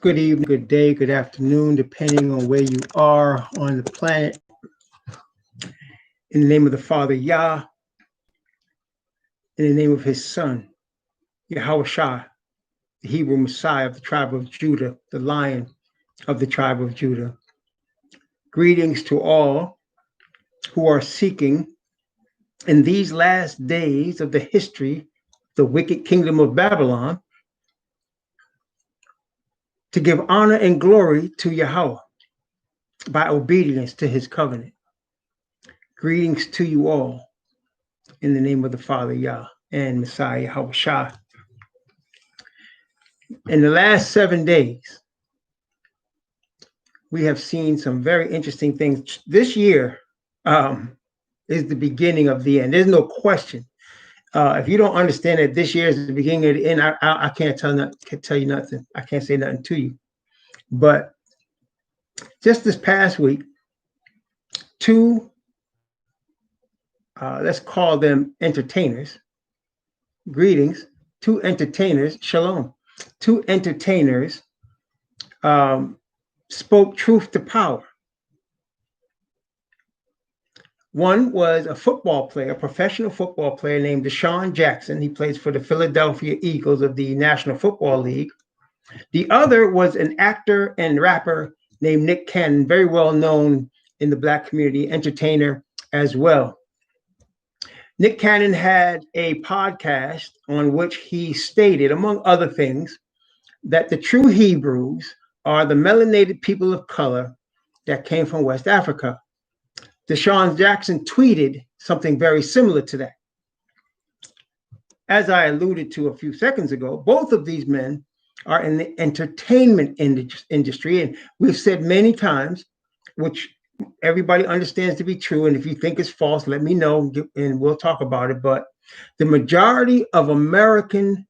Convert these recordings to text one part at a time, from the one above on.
Good evening, good day, good afternoon, depending on where you are on the planet. In the name of the Father, Yah, in the name of his Son, Yahweh Shah, the Hebrew Messiah of the tribe of Judah, the Lion of the tribe of Judah. Greetings to all who are seeking in these last days of the history, the wicked kingdom of Babylon, to give honor and glory to Yahweh by obedience to his covenant. Greetings to you all in the name of the Father, Yah, and Messiah, Yahweh Shah. In the last 7 days, we have seen some very interesting things. This year is the beginning of the end. There's no question. If you don't understand that this year is the beginning of the end, I can't tell you nothing. I can't say nothing to you. But just this past week, two, let's call them entertainers, greetings, two entertainers, shalom, two entertainers spoke truth to power. One was a football player, a professional football player named DeSean Jackson. He plays for the Philadelphia Eagles of the National Football League. The other was an actor and rapper named Nick Cannon, very well known in the Black community, entertainer as well. Nick Cannon had a podcast on which he stated, among other things, that the true Hebrews are the melanated people of color that came from West Africa. DeSean Jackson tweeted something very similar to that. As I alluded to a few seconds ago, both of these men are in the entertainment industry. And we've said many times, which everybody understands to be true. And if you think it's false, let me know and we'll talk about it. But the majority of American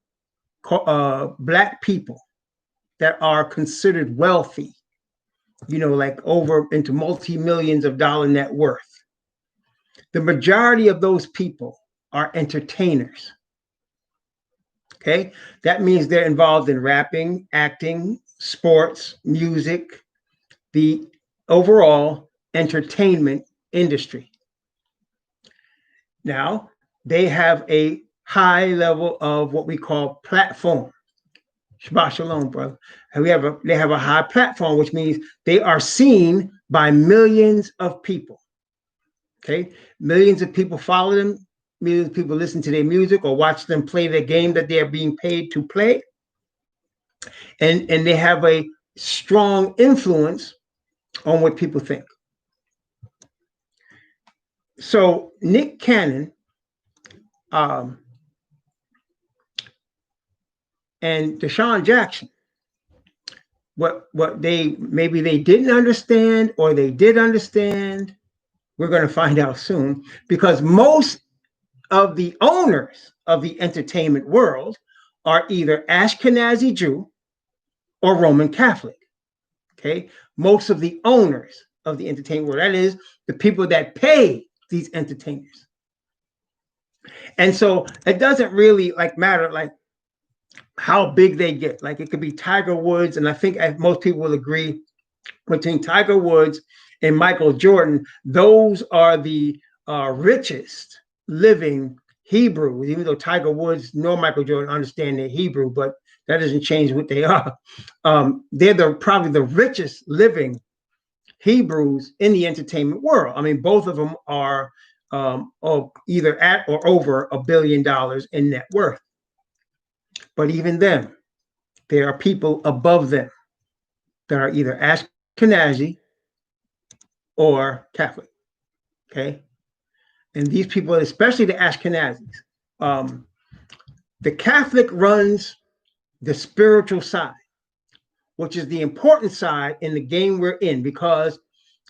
Black people that are considered wealthy, like over into multi-millions of dollar net worth, the majority of those people are entertainers. Okay, that means they're involved in rapping, acting, sports, music, the overall entertainment industry. Now, they have a high level of what we call platform. Shabbat shalom, brother. And they have a high platform, which means they are seen by millions of people. Okay, millions of people follow them. Millions of people listen to their music or watch them play the game that they're being paid to play. And they have a strong influence on what people think. So Nick Cannon and DeSean Jackson, what they maybe they didn't understand or they did understand, we're going to find out soon, because most of the owners of the entertainment world are either Ashkenazi Jew or Roman Catholic. Okay, most of the owners of the entertainment world, that is, the people that pay these entertainers. And so it doesn't really matter how big they get. It could be Tiger Woods, and I think most people will agree between Tiger Woods and Michael Jordan, those are the richest living Hebrews, even though Tiger Woods nor Michael Jordan understand their Hebrew, but that doesn't change what they are. They're probably the richest living Hebrews in the entertainment world. I mean, both of them are either at or over $1 billion in net worth. But even them, there are people above them that are either Ashkenazi or Catholic. Okay. And these people, especially the Ashkenazis, the Catholic runs the spiritual side, which is the important side in the game we're in, because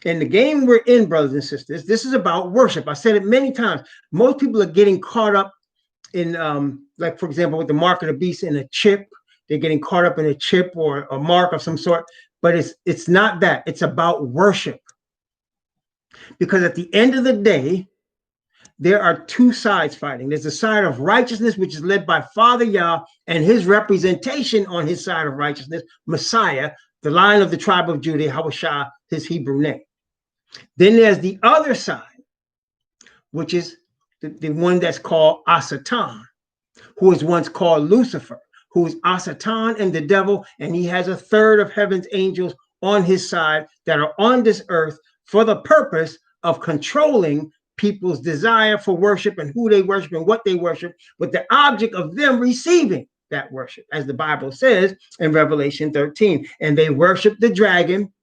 in the game we're in, brothers and sisters, this is about worship. I said it many times. Most people are getting caught up in, for example, with the mark of the beast in a chip. They're getting caught up in a chip or a mark of some sort, but it's not that. It's about worship. Because at the end of the day, there are two sides fighting. There's the side of righteousness, which is led by Father Yah and his representation on his side of righteousness, Messiah, the Lion of the tribe of Judah, Hawashah, his Hebrew name. Then there's the other side, which is the one that's called Asatan, who is once called Lucifer, who is Asatan and the devil, and he has a third of heaven's angels on his side that are on this earth for the purpose of controlling people's desire for worship and who they worship and what they worship, with the object of them receiving that worship, as the Bible says in Revelation 13. And they worship the dragon,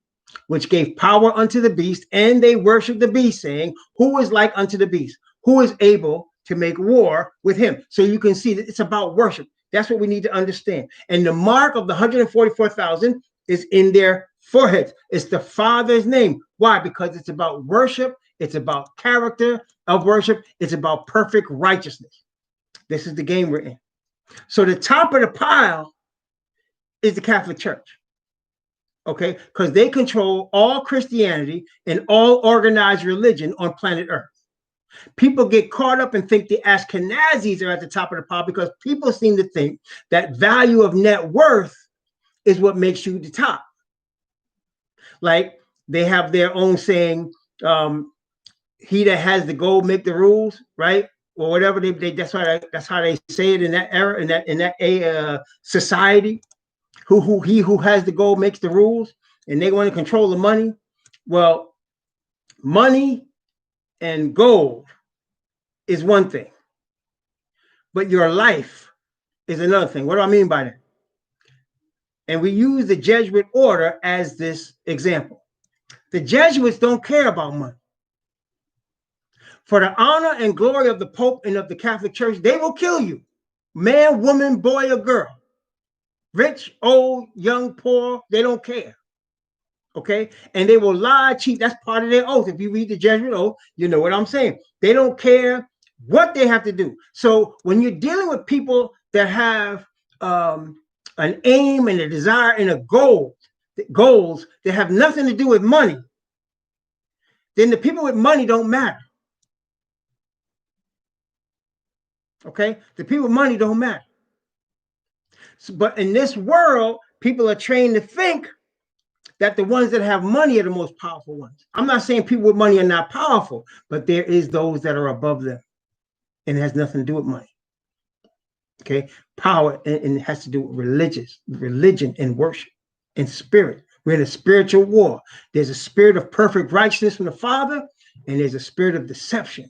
which gave power unto the beast, and they worship the beast, saying, who is like unto the beast? Who is able to make war with him? So you can see that it's about worship. That's what we need to understand. And the mark of the 144,000 is in their foreheads. It's the Father's name. Why? Because it's about worship. It's about character of worship. It's about perfect righteousness. This is the game we're in. So the top of the pile is the Catholic Church. Okay? Because they control all Christianity and all organized religion on planet Earth. People get caught up and think the Ashkenazis are at the top of the pile because people seem to think that value of net worth is what makes you the top. Like they have their own saying, he that has the gold make the rules, right? Or whatever that's how they say it in that era, in that society. He who has the gold makes the rules, and they want to control the money. Well, money and gold is one thing, but your life is another thing. What do I mean by that? And we use the Jesuit order as this example. The Jesuits don't care about money. For the honor and glory of the Pope and of the Catholic Church, they will kill you. Man, woman, boy, or girl. Rich, old, young, poor, they don't care. Okay? And they will lie, cheat. That's part of their oath. If you read the Jesuit oath, you know what I'm saying. They don't care what they have to do. So when you're dealing with people that have an aim and a desire and a goals that have nothing to do with money, then the people with money don't matter. Okay? The people with money don't matter. So, but in this world, people are trained to think that the ones that have money are the most powerful ones. I'm not saying people with money are not powerful, but there is those that are above them, and it has nothing to do with money. Okay? Power, and it has to do with religion and worship and spirit. We're in a spiritual war. There's a spirit of perfect righteousness from the Father, and there's a spirit of deception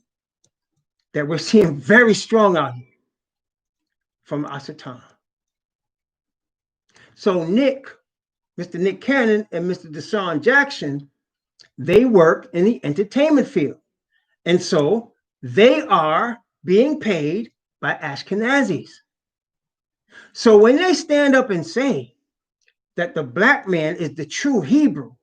that we're seeing very strong out here from Asatan. So Mr. Nick Cannon and Mr. DeSean Jackson, they work in the entertainment field. And so they are being paid by Ashkenazis. So when they stand up and say that the black man is the true Hebrew,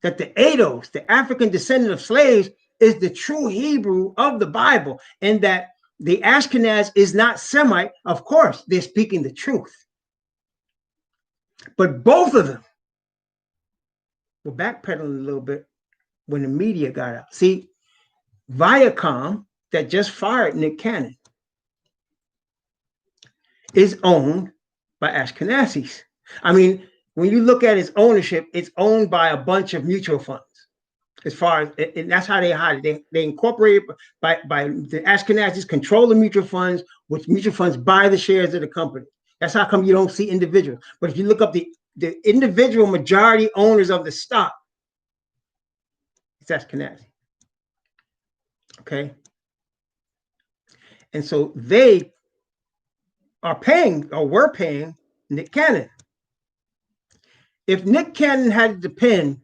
that the Ados, the African descendant of slaves, is the true Hebrew of the Bible, and that the Ashkenaz is not Semite, of course, they're speaking the truth. But both of them were backpedaling a little bit when the media got out. See, Viacom, that just fired Nick Cannon, is owned by Ashkenazis. I mean, when you look at its ownership, it's owned by a bunch of mutual funds. As far as, and that's how they hide it. They incorporate by the Ashkenazis control the mutual funds, which mutual funds buy the shares of the company. That's how come you don't see individuals. But if you look up the individual majority owners of the stock, it's Ashkenazi. Okay. And so they are paying, or were paying, Nick Cannon. If Nick Cannon had to depend,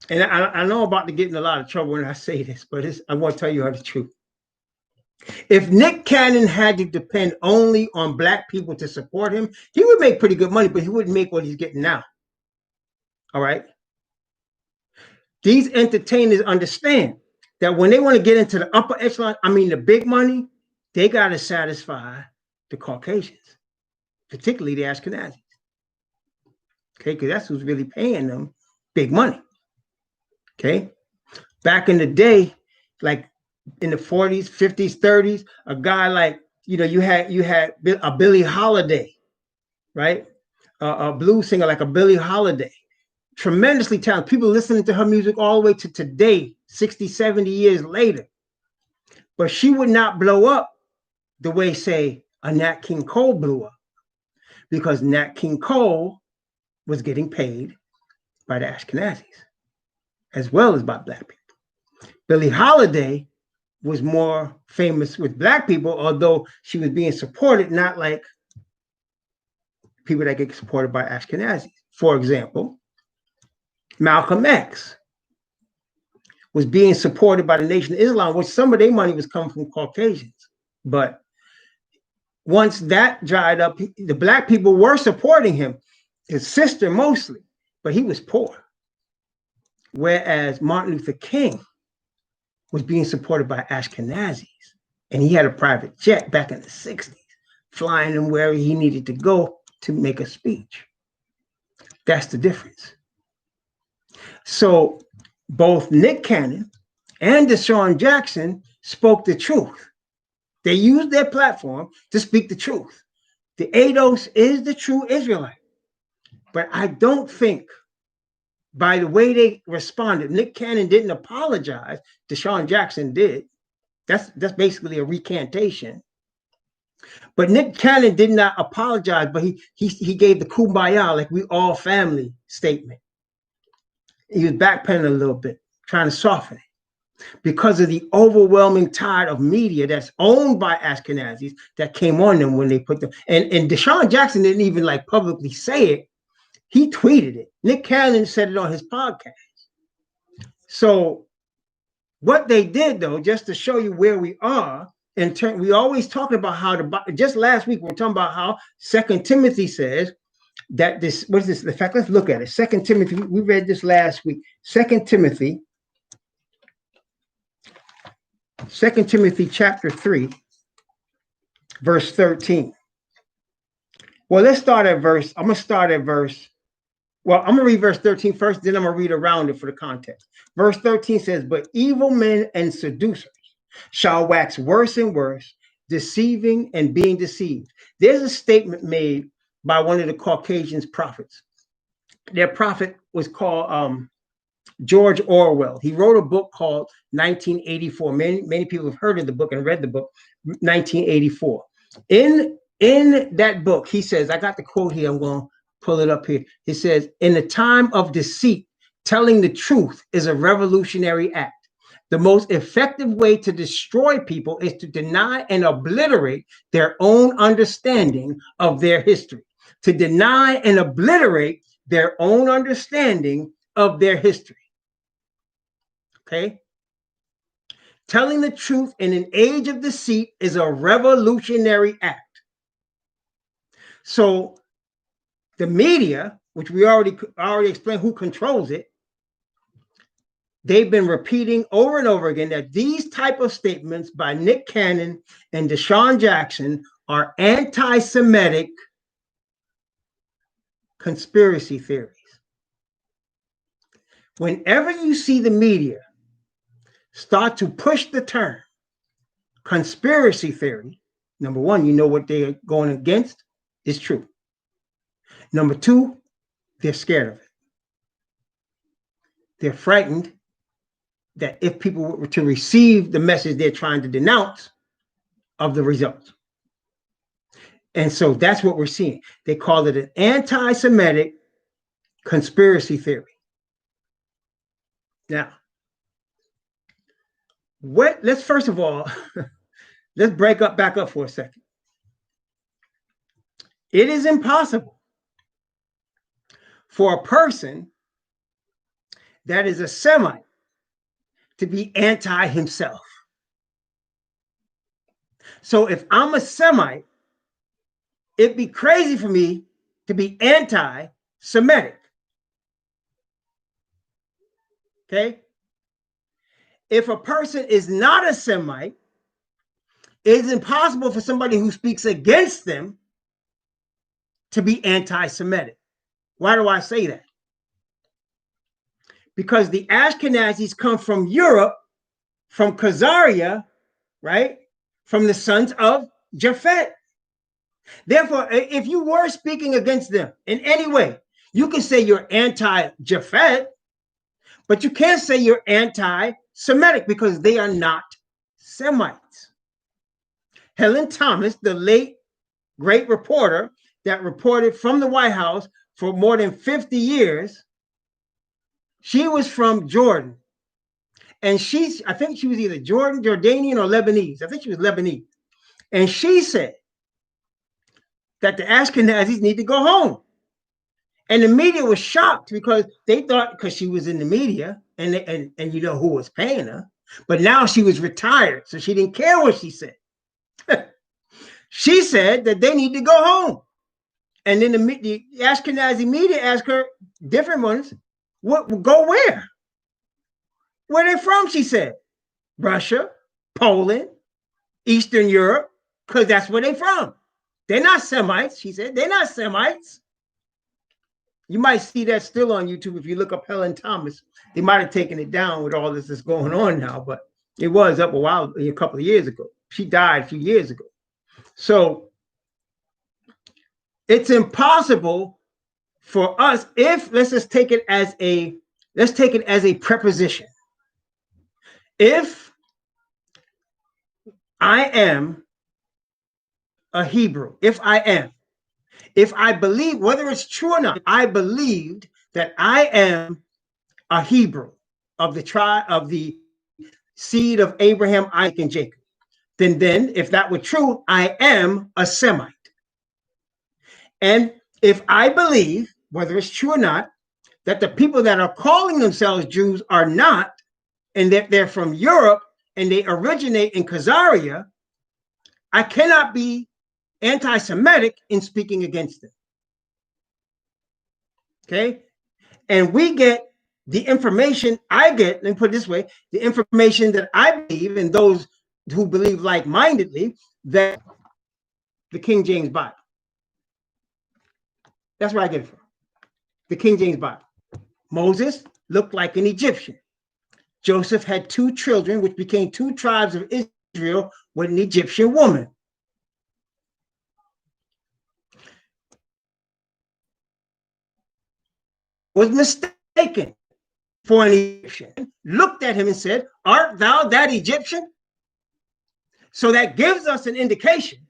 and I know I'm about to get in a lot of trouble when I say this, but I want to tell you the truth. If Nick Cannon had to depend only on black people to support him, he would make pretty good money, but he wouldn't make what he's getting now. All right? These entertainers understand that when they want to get into the upper echelon, I mean the big money, they got to satisfy the Caucasians, particularly the Ashkenazis. Okay, because that's who's really paying them big money. Okay, back in the day, like in the 40s, 50s, 30s, a guy like, you had a Billie Holiday, right? A blues singer like a Billie Holiday, tremendously talented. People listening to her music all the way to today, 60, 70 years later. But she would not blow up the way, say, a Nat King Cole blew up, because Nat King Cole was getting paid by the Ashkenazis as well as by black people. Billie Holiday was more famous with black people, although she was being supported, not like people that get supported by Ashkenazis. For example, Malcolm X was being supported by the Nation of Islam, which some of their money was coming from Caucasians. But once that dried up, the black people were supporting him, his sister mostly, but he was poor. Whereas Martin Luther King was being supported by Ashkenazis, and he had a private jet back in the 60s, flying him wherever he needed to go to make a speech. That's the difference. So both Nick Cannon and DeSean Jackson spoke the truth. They used their platform to speak the truth. The ADOS is the true Israelite. But I don't think, by the way they responded, Nick Cannon didn't apologize. DeSean Jackson did. That's basically a recantation. But Nick Cannon did not apologize, but he gave the kumbaya, like we all family statement. He was backpedaling a little bit, trying to soften it, because of the overwhelming tide of media that's owned by Ashkenazis that came on them when they put them. And DeSean Jackson didn't even like publicly say it. He tweeted it. Nick Cannon said it on his podcast. So what they did, though, just to show you where we are, we always talk about how just last week we were talking about how 2 Timothy says that this, what is this? In fact, let's look at it. 2 Timothy, we read this last week. 2 Timothy chapter 3, verse 13. Well, let's start at verse, I'm going to read verse 13 first, then I'm going to read around it for the context. Verse 13 says, but evil men and seducers shall wax worse and worse, deceiving and being deceived. There's a statement made by one of the Caucasian prophets. Their prophet was called George Orwell. He wrote a book called 1984. Many people have heard of the book and read the book, 1984. In that book, he says, I got the quote here, I'm going to pull it up here. It says, in the time of deceit, telling the truth is a revolutionary act. The most effective way to destroy people is to deny and obliterate their own understanding of their history. To deny and obliterate their own understanding of their history. Okay? Telling the truth in an age of deceit is a revolutionary act. So the media, which we already explained who controls it, they've been repeating over and over again that these type of statements by Nick Cannon and DeSean Jackson are anti-Semitic conspiracy theories. Whenever you see the media start to push the term conspiracy theory, number one, you know what they're going against is true. Number two, they're scared of it. They're frightened that if people were to receive the message they're trying to denounce, of the results. And so that's what we're seeing. They call it an anti-Semitic conspiracy theory. Now, let's first of all, let's back up for a second. It is impossible for a person that is a Semite to be anti himself. So if I'm a Semite, it'd be crazy for me to be anti-Semitic. Okay? If a person is not a Semite, it's impossible for somebody who speaks against them to be anti-Semitic. Why do I say that? Because the Ashkenazis come from Europe from Khazariah, right? From the sons of Japhet. Therefore, if you were speaking against them in any way, you can say you're anti-Japhet, but you can't say you're anti-Semitic because they are not Semites. Helen Thomas, the late great reporter that reported from the White House for more than 50 years, she was from Jordan. And I think she was either Jordanian or Lebanese. I think she was Lebanese. And she said that the Ashkenazis need to go home. And the media was shocked because they thought, because she was in the media and you know who was paying her, but now she was retired, so she didn't care what she said. She said that they need to go home. And then the Ashkenazi media asked her, different ones, go where? Where they from, she said. Russia, Poland, Eastern Europe, because that's where they from. They're not Semites, she said. They're not Semites. You might see that still on YouTube if you look up Helen Thomas. They might have taken it down with all this that's going on now, but it was up a couple of years ago. She died a few years ago. So it's impossible for us, if let's just take it as a preposition. If I am a Hebrew, if I believe, whether it's true or not, I believed that I am a Hebrew of the tribe of the seed of Abraham, Isaac, and Jacob, then if that were true, I am a Semite. And if I believe, whether it's true or not, that the people that are calling themselves Jews are not, and that they're from Europe and they originate in Khazariah, I cannot be anti-Semitic in speaking against them. Okay? And we get the information I get, let me put it this way, the information that I believe, and those who believe like-mindedly, that the King James Bible. That's where I get it from. The King James Bible. Moses looked like an Egyptian. Joseph had 2 children, which became 2 tribes of Israel with an Egyptian woman. Was mistaken for an Egyptian, looked at him and said, "Art thou that Egyptian?" So that gives us an indication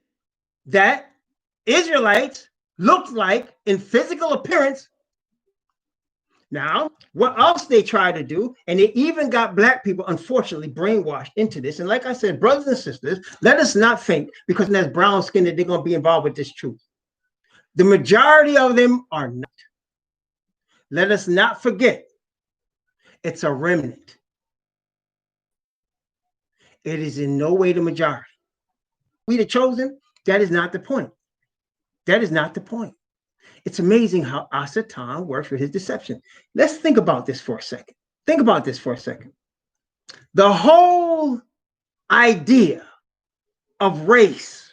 that Israelites looked like, in physical appearance. Now, what else they try to do, and they even got black people, unfortunately, brainwashed into this. And like I said, brothers and sisters, let us not think because there's brown skin that they're going to be involved with this truth. The majority of them are not. Let us not forget, it's a remnant. It is in no way the majority. We the chosen, that is not the point. That is not the point. It's amazing how Asatan works with his deception. Let's think about this for a second. Think about this for a second. The whole idea of race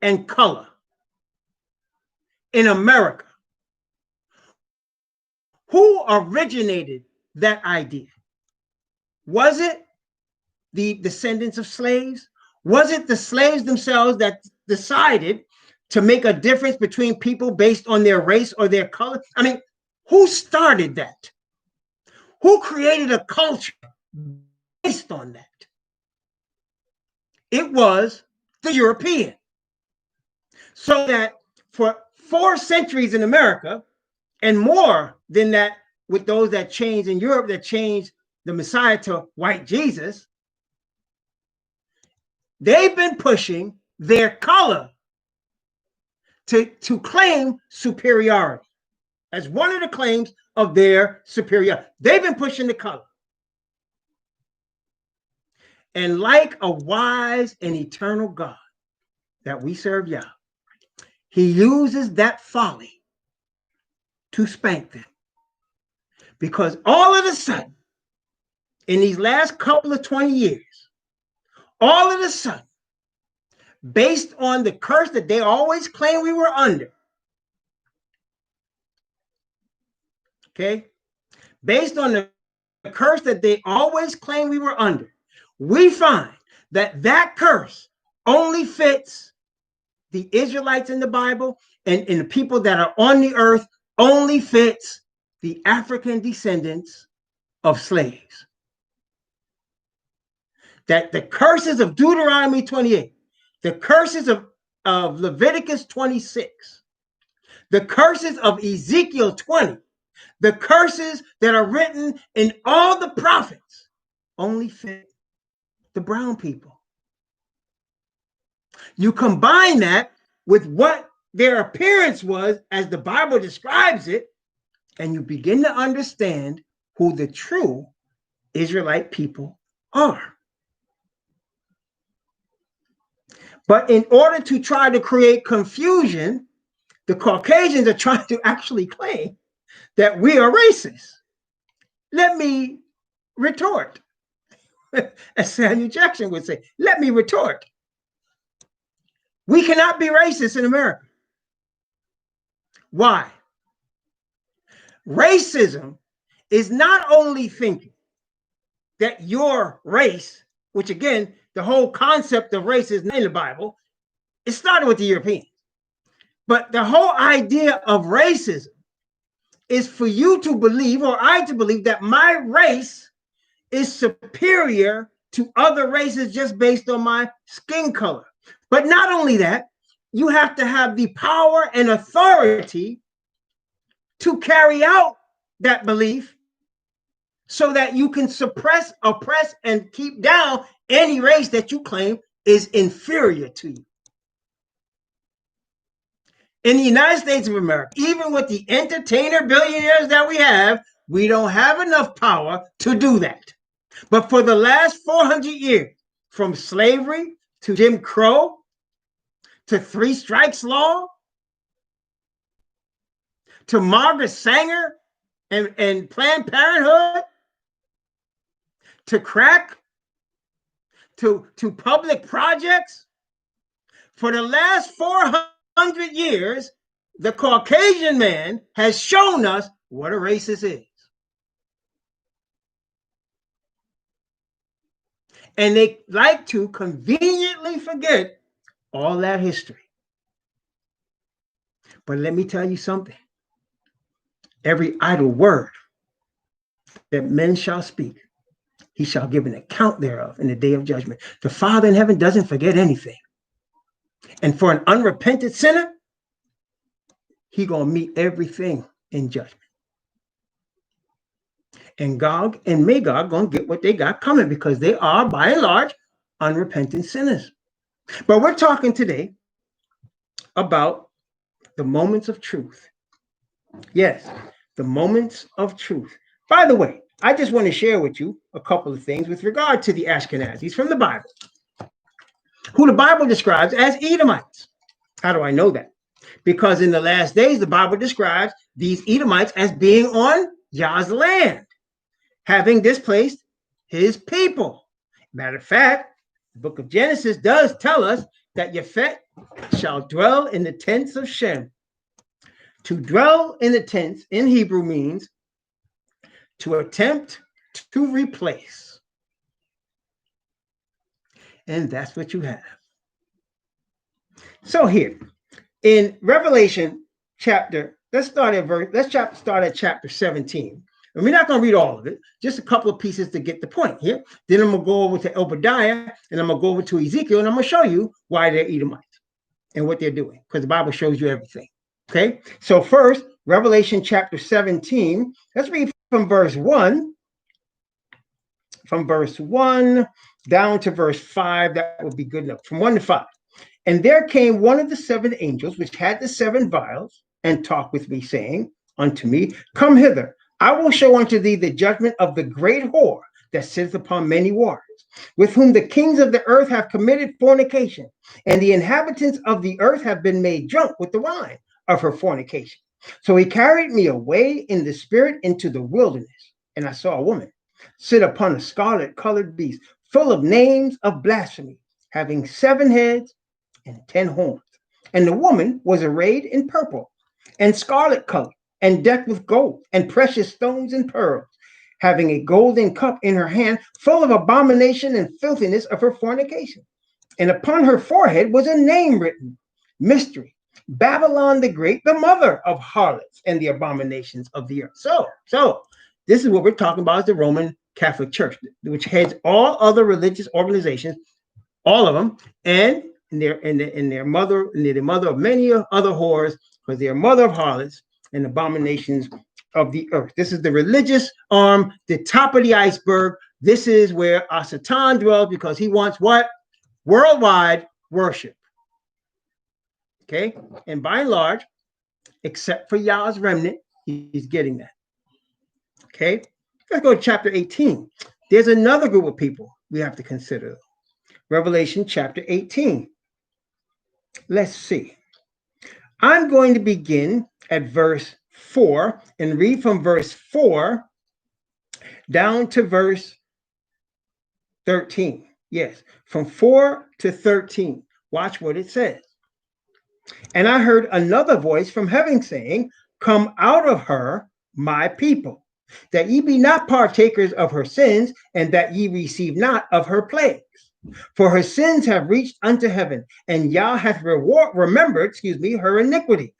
and color in America, who originated that idea? Was it the descendants of slaves? Was it the slaves themselves that decided to make a difference between people based on their race or their color? I mean, who started that? Who created a culture based on that? It was the European. So that for 4 centuries in America, and more than that with those that changed in Europe, that changed the Messiah to white Jesus, they've been pushing their color to claim superiority as one of the claims of their superiority. They've been pushing the color. And like a wise and eternal God that we serve, Yah, he uses that folly to spank them. Because all of a sudden, in these last couple of 20 years, all of a sudden, based on the curse that they always claimed we were under, okay? Based on the curse that they always claimed we were under, we find that that curse only fits the Israelites in the Bible, and the people that are on the earth only fits the African descendants of slaves. That the curses of Deuteronomy 28, the curses of Leviticus 26, the curses of Ezekiel 20, the curses that are written in all the prophets only fit the brown people. You combine that with what their appearance was as the Bible describes it, and you begin to understand who the true Israelite people are. But in order to try to create confusion, the Caucasians are trying to actually claim that we are racist. Let me retort. As Samuel Jackson would say, let me retort. We cannot be racist in America. Why? Racism is not only thinking that your race, which again, the whole concept of race is in the Bible, it started with the Europeans. But the whole idea of racism is for you to believe, or I to believe, that my race is superior to other races just based on my skin color. But not only that, you have to have the power and authority to carry out that belief so that you can suppress, oppress, and keep down any race that you claim is inferior to you. In the United States of America, even with the entertainer billionaires that we don't have enough power to do that. But for the last 400 years, from slavery to Jim Crow to three strikes law to Margaret Sanger and Planned Parenthood to crack to public projects, for the last 400 years, the Caucasian man has shown us what a racist is. And they like to conveniently forget all that history. But let me tell you something. Every idle word that men shall speak, he shall give an account thereof in the day of judgment. The Father in heaven doesn't forget anything. And for an unrepentant sinner, he gonna meet everything in judgment. And Gog and Magog gonna get what they got coming, because they are, by and large, unrepentant sinners. But we're talking today about the moments of truth. Yes, the moments of truth. By the way, I just want to share with you a couple of things with regard to the Ashkenazis from the Bible, who the Bible describes as Edomites. How do I know that? Because in the last days, the Bible describes these Edomites as being on Yah's land, having displaced his people. Matter of fact, the book of Genesis does tell us that Japhet shall dwell in the tents of Shem. To dwell in the tents in Hebrew means to attempt to replace. And that's what you have. So here, in Revelation chapter, let's start at chapter 17. And we're not going to read all of it, just a couple of pieces to get the point here. Then I'm going to go over to Obadiah, and I'm going to go over to Ezekiel, and I'm going to show you why they're Edomites and what they're doing, because the Bible shows you everything. Okay, so first, Revelation chapter 17. Let's read from verse 1. From verse 1 down to verse 5, that would be good enough. From 1 to 5. And there came one of the seven angels, which had the seven vials, and talked with me, saying unto me, Come hither, I will show unto thee the judgment of the great whore that sitteth upon many waters, with whom the kings of the earth have committed fornication, and the inhabitants of the earth have been made drunk with the wine of her fornication. So he carried me away in the spirit into the wilderness, and I saw a woman sit upon a scarlet-colored beast, full of names of blasphemy, having 7 heads and 10 horns. And the woman was arrayed in purple and scarlet color, and decked with gold and precious stones and pearls, having a golden cup in her hand, full of abomination and filthiness of her fornication. And upon her forehead was a name written, Mystery, Babylon the Great, the mother of harlots and the abominations of the earth. So this is what we're talking about, is the Roman Catholic Church, which heads all other religious organizations, all of them, and they're the mother of many other whores, because they're mother of harlots and abominations of the earth. This is the religious arm, the top of the iceberg. This is where Satan dwells, because he wants what? Worldwide worship. Okay, and by and large, except for Yah's remnant, he's getting that. Okay, let's go to chapter 18. There's another group of people we have to consider. Revelation chapter 18. Let's see. I'm going to begin at verse 4 and read from verse 4 down to verse 13. Yes, from 4 to 13. Watch what it says. And I heard another voice from heaven saying, Come out of her, my people, that ye be not partakers of her sins, and that ye receive not of her plagues. For her sins have reached unto heaven, and Yah hath remembered her iniquities.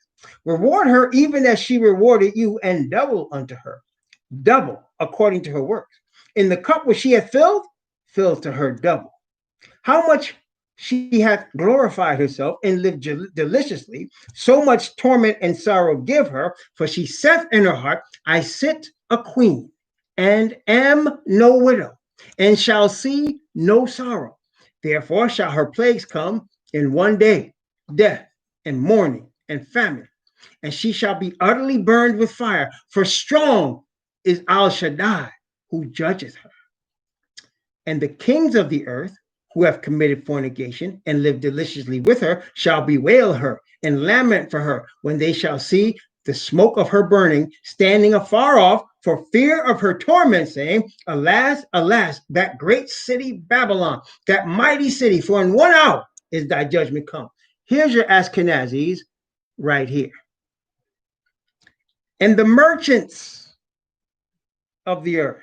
Reward her even as she rewarded you, and double unto her, double according to her works. In the cup which she hath filled, fill to her double. How much she hath glorified herself and lived deliciously, so much torment and sorrow give her, for she saith in her heart, I sit a queen, and am no widow, and shall see no sorrow. Therefore shall her plagues come in one day, death and mourning and famine, and she shall be utterly burned with fire, for strong is Al Shaddai, who judgeth her. And the kings of the earth, who have committed fornication and lived deliciously with her, shall bewail her and lament for her when they shall see the smoke of her burning, standing afar off for fear of her torment, saying, Alas, alas, that great city Babylon, that mighty city, for in 1 hour is thy judgment come. Here's your Ashkenazis right here. And the merchants of the earth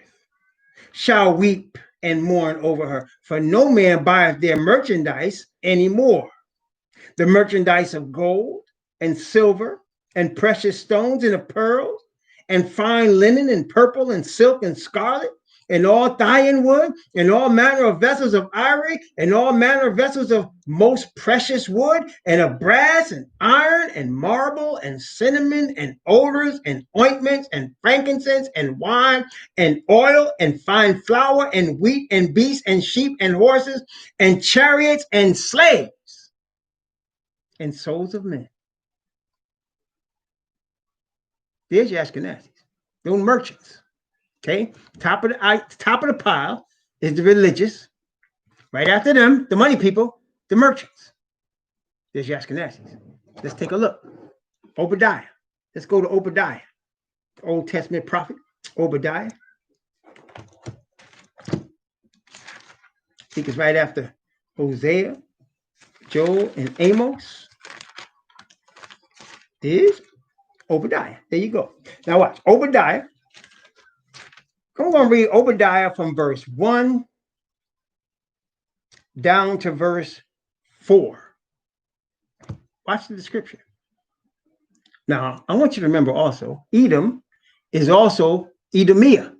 shall weep and mourn over her, for no man buyeth their merchandise anymore. The merchandise of gold and silver and precious stones and of pearls and fine linen and purple and silk and scarlet and all Thyine wood and all manner of vessels of ivory and all manner of vessels of most precious wood and of brass and iron and marble and cinnamon and odors and ointments and frankincense and wine and oil and fine flour and wheat and beasts and sheep and horses and chariots and slaves and souls of men. There's your Ashkenazis, those merchants. Okay, top of the pile is the religious. Right after them, the money people, the merchants. There's your Ashkenazis. Let's take a look. Obadiah. Let's go to Obadiah, Old Testament prophet Obadiah. I think it's right after Hosea, Joel, and Amos. Is Obadiah. There you go. Now watch. Obadiah. I'm going to read Obadiah from verse 1 down to verse 4. Watch the description. Now, I want you to remember also, Edom is also Edomia.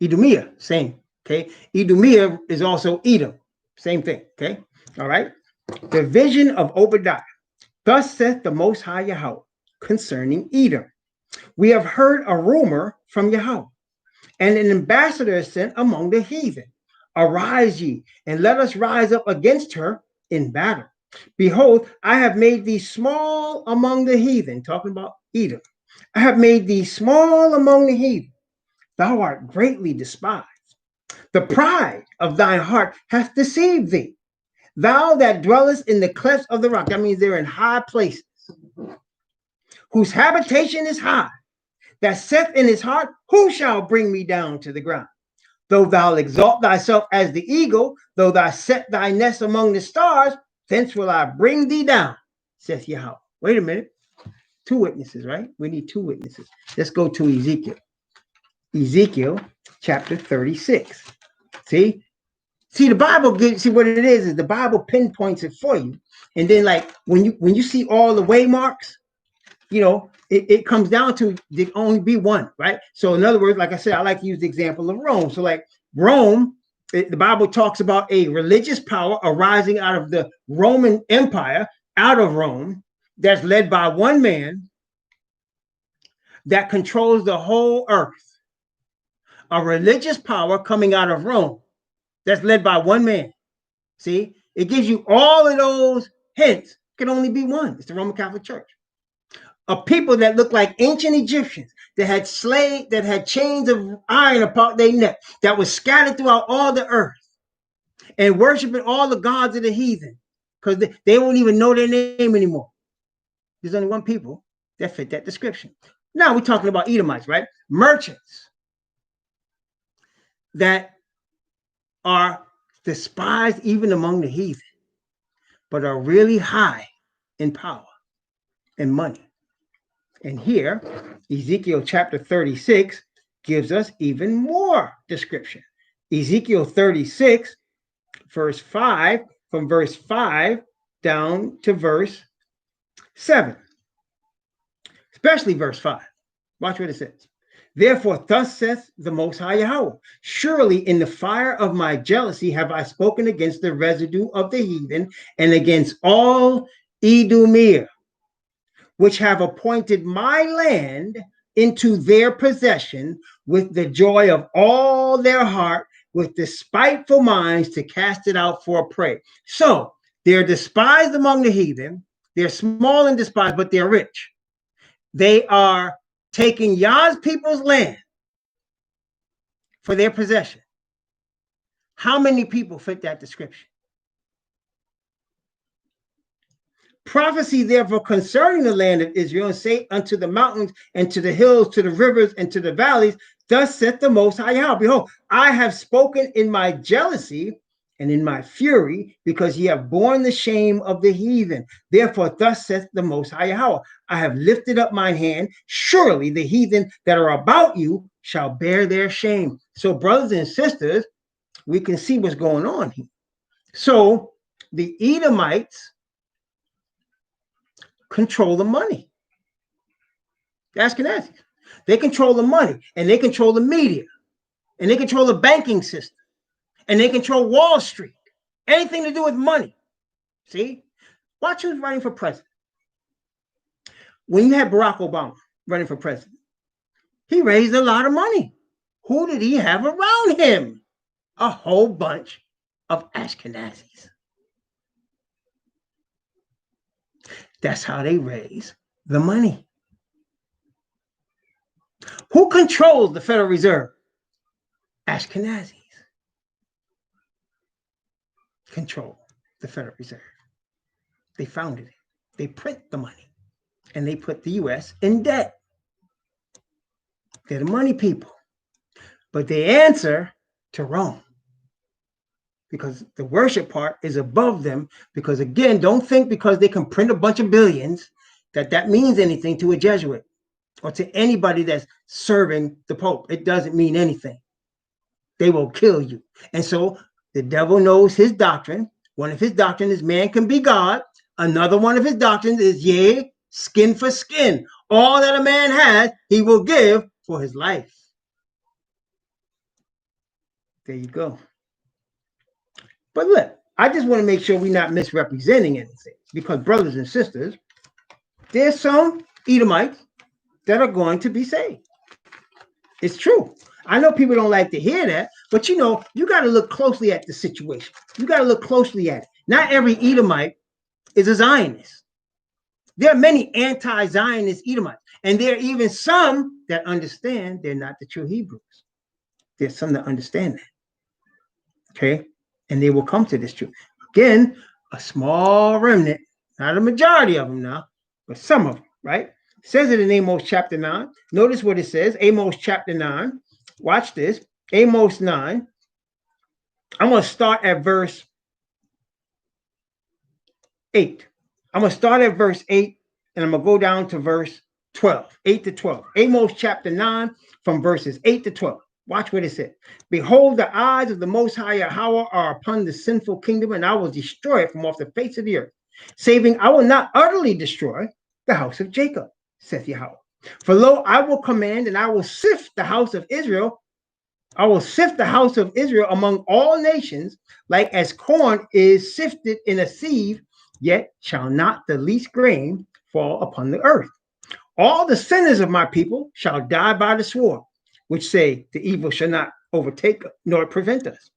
Edomia, same. Okay. Edomia is also Edom. Same thing. Okay. All right. The vision of Obadiah. Thus saith the Most High Yahweh concerning Edom. We have heard a rumor from Yahweh, and an ambassador is sent among the heathen. Arise ye, and let us rise up against her in battle. Behold, I have made thee small among the heathen, talking about Edom. I have made thee small among the heathen. Thou art greatly despised. The pride of thine heart hath deceived thee. Thou that dwellest in the clefts of the rock, that means they're in high places, whose habitation is high, that saith in his heart, who shall bring me down to the ground? Though thou exalt thyself as the eagle, though thou set thy nest among the stars, thence will I bring thee down, saith Yahweh. Wait a minute. 2 witnesses, right? We need 2 witnesses. Let's go to Ezekiel. Ezekiel chapter 36. See, the Bible. See what it is the Bible pinpoints it for you, and then like when you see all the waymarks, it comes down to there only be one, right? So in other words, like I said, I like to use the example of Rome. So like Rome, the Bible talks about a religious power arising out of the Roman Empire, out of Rome, that's led by one man that controls the whole earth. A religious power coming out of Rome that's led by one man. See, it gives you all of those hints. It can only be one. It's the Roman Catholic Church. A people that look like ancient Egyptians, that had slaves, that had chains of iron about their neck, that was scattered throughout all the earth and worshiping all the gods of the heathen, because they won't even know their name anymore. There's only one people that fit that description. Now we're talking about Edomites, right? Merchants that are despised even among the heathen, but are really high in power and money. And here, Ezekiel chapter 36 gives us even more description. Ezekiel 36, verse 5, from verse 5 down to verse 7, especially verse 5. Watch what it says. Therefore, thus saith the Most High Yahweh, surely in the fire of my jealousy have I spoken against the residue of the heathen and against all Edomir, which have appointed my land into their possession with the joy of all their heart, with despiteful minds to cast it out for a prey. So they're despised among the heathen. They're small and despised, but they're rich. They are taking Yah's people's land for their possession. How many people fit that description? Prophecy, therefore, concerning the land of Israel, and say unto the mountains and to the hills, to the rivers and to the valleys, thus saith the Most High Yahweh, behold, I have spoken in my jealousy and in my fury, because ye have borne the shame of the heathen. Therefore, thus saith the Most High Yahweh, I have lifted up mine hand. Surely the heathen that are about you shall bear their shame. So, brothers and sisters, we can see what's going on here. So, the Edomites control the money. The Ashkenazis. They control the money, and they control the media, and they control the banking system, and they control Wall Street. Anything to do with money. See? Watch who's running for president. When you had Barack Obama running for president, he raised a lot of money. Who did he have around him? A whole bunch of Ashkenazis. That's how they raise the money. Who controls the Federal Reserve? Ashkenazis control the Federal Reserve. They founded it. They print the money, and they put the U.S. in debt. They're the money people. But they answer to Rome, because the worship part is above them. Because again, don't think because they can print a bunch of billions that means anything to a Jesuit or to anybody that's serving the Pope. It doesn't mean anything. They will kill you. And so the devil knows his doctrine. One of his doctrines is man can be God. Another one of his doctrines is, yea, skin for skin. All that a man has, he will give for his life. There you go. But look, I just want to make sure we're not misrepresenting anything, because brothers and sisters, there's some Edomites that are going to be saved. It's true. I know people don't like to hear that, but you got to look closely at the situation. You got to look closely at it. Not every Edomite is a Zionist. There are many anti-Zionist Edomites, and there are even some that understand they're not the true Hebrews. There's some that understand that. Okay? And they will come to this truth. Again, a small remnant, not a majority of them now, but some of them, right? It says it in Amos chapter 9. Notice what it says, Amos chapter 9. Watch this, Amos 9. I'm going to start at verse 8. I'm going to start at verse 8, and I'm going to go down to verse 12, 8 to 12. Amos chapter 9 from verses 8 to 12. Watch what it says. Behold, the eyes of the Most High Yahweh are upon the sinful kingdom, and I will destroy it from off the face of the earth, saving I will not utterly destroy the house of Jacob, saith Yahweh. For lo, I will command, and I will sift the house of Israel. I will sift the house of Israel among all nations, like as corn is sifted in a sieve, yet shall not the least grain fall upon the earth. All the sinners of my people shall die by the sword, which say the evil shall not overtake nor prevent us.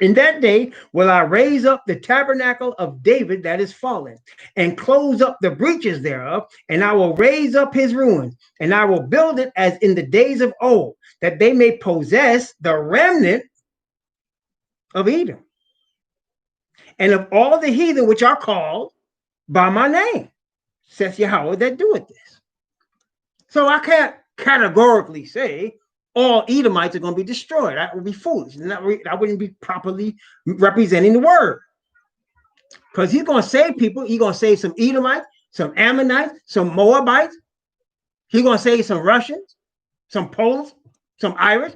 In that day will I raise up the tabernacle of David that is fallen, and close up the breaches thereof, and I will raise up his ruins, and I will build it as in the days of old, that they may possess the remnant of Edom, and of all the heathen which are called by my name, saith Yahweh that doeth this. So I can't categorically say all Edomites are going to be destroyed. That would be foolish. That wouldn't be properly representing the word. Because he's going to save people. He's going to save some Edomites, some Ammonites, some Moabites. He's going to save some Russians, some Poles, some Irish.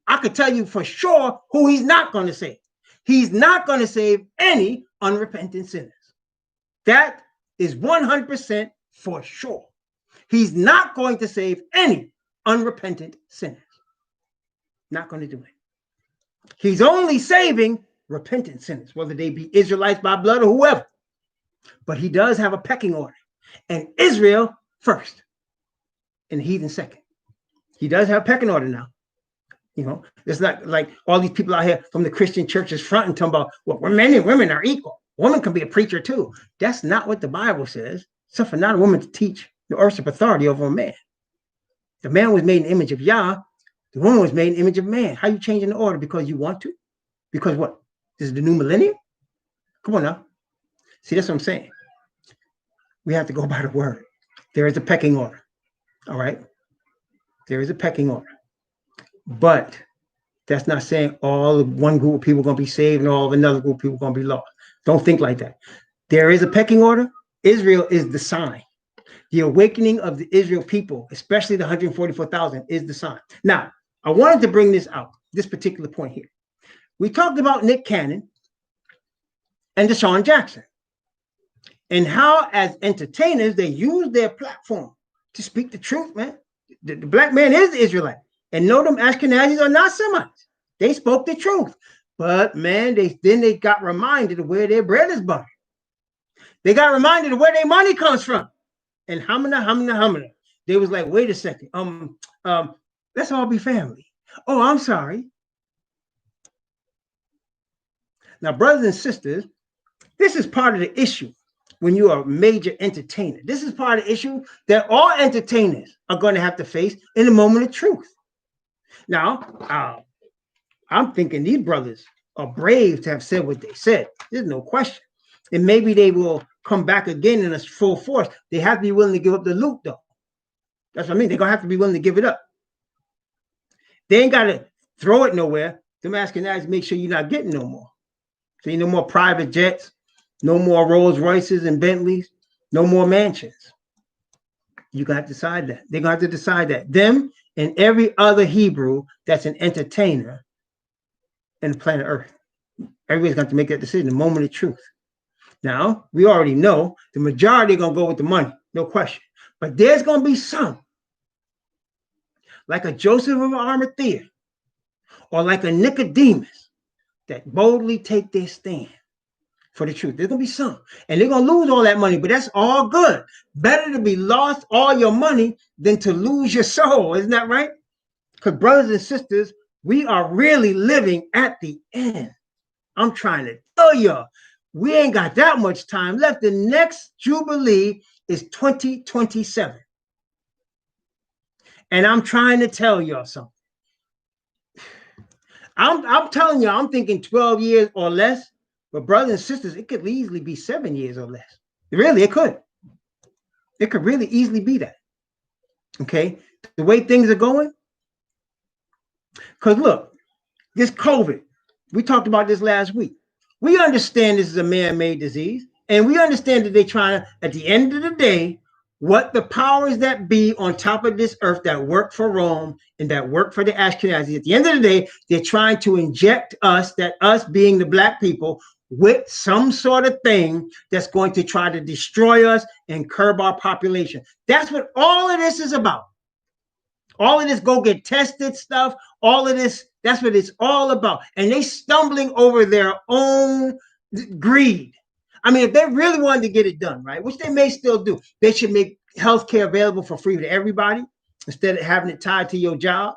I could tell you for sure who he's not going to save. He's not going to save any unrepentant sinners. That is 100% for sure. He's not going to save any unrepentant sinners. Not going to do it. He's only saving repentant sinners, whether they be Israelites by blood or whoever. But he does have a pecking order. And Israel first, and the heathen second. He does have a pecking order now. You know, it's not like all these people out here from the Christian churches front and talking about, well, men and women are equal. Woman can be a preacher too. That's not what the Bible says. Except for not a woman to teach the usurp authority over a man. The man was made in the image of Yah. The woman was made in the image of man. How you changing the order? Because you want to? Because what? This is the new millennium? Come on now. See, that's what I'm saying. We have to go by the word. There is a pecking order. All right? There is a pecking order. But that's not saying all of one group of people are going to be saved and all of another group of people are going to be lost. Don't think like that. There is a pecking order. Israel is the sign. The awakening of the Israel people, especially the 144,000, is the sign. Now, I wanted to bring this out, this particular point here. We talked about Nick Cannon and DeSean Jackson and how, as entertainers, they use their platform to speak the truth, man. The black man is the Israelite. And no, them Ashkenazis are not Semites. They spoke the truth. But, man, they got reminded of where their bread is buttered. They got reminded of where their money comes from. And hamina. They was like, wait a second. Let's all be family. Oh, I'm sorry. Now, brothers and sisters, this is part of the issue when you are a major entertainer. This is part of the issue that all entertainers are going to have to face in the moment of truth. Now, I'm thinking these brothers are brave to have said what they said. There's no question. And maybe they will come back again in a full force. They have to be willing to give up the loot, though. That's what I mean. They're going to have to be willing to give it up. They ain't got to throw it nowhere. Them asking that is make sure you're not getting no more. So no more private jets, no more Rolls Royces and Bentleys, no more mansions. You're going to have to decide that. They're going to have to decide that. Them and every other Hebrew that's an entertainer in the planet Earth. Everybody's going to have to make that decision, the moment of truth. Now, we already know the majority are going to go with the money, no question. But there's going to be some, like a Joseph of Arimathea, or like a Nicodemus, that boldly take their stand for the truth. There's going to be some. And they're going to lose all that money, but that's all good. Better to be lost all your money than to lose your soul. Isn't that right? Because brothers and sisters, we are really living at the end. I'm trying to tell y'all, we ain't got that much time left. The next Jubilee is 2027. And I'm trying to tell y'all something. I'm telling you, I'm thinking 12 years or less. But brothers and sisters, it could easily be 7 years or less. Really, it could. It could really easily be that. Okay? The way things are going. Because look, this COVID, we talked about this last week. We understand this is a man-made disease. And we understand that they're trying to, at the end of the day, what the powers that be on top of this earth that work for Rome and that work for the Ashkenazis, at the end of the day, they're trying to inject us, that us being the black people, with some sort of thing that's going to try to destroy us and curb our population. That's what all of this is about. All of this go get tested stuff, all of this, that's what it's all about. And they stumbling over their own greed. I mean, if they really wanted to get it done, right, which they may still do, they should make healthcare available for free to everybody instead of having it tied to your job.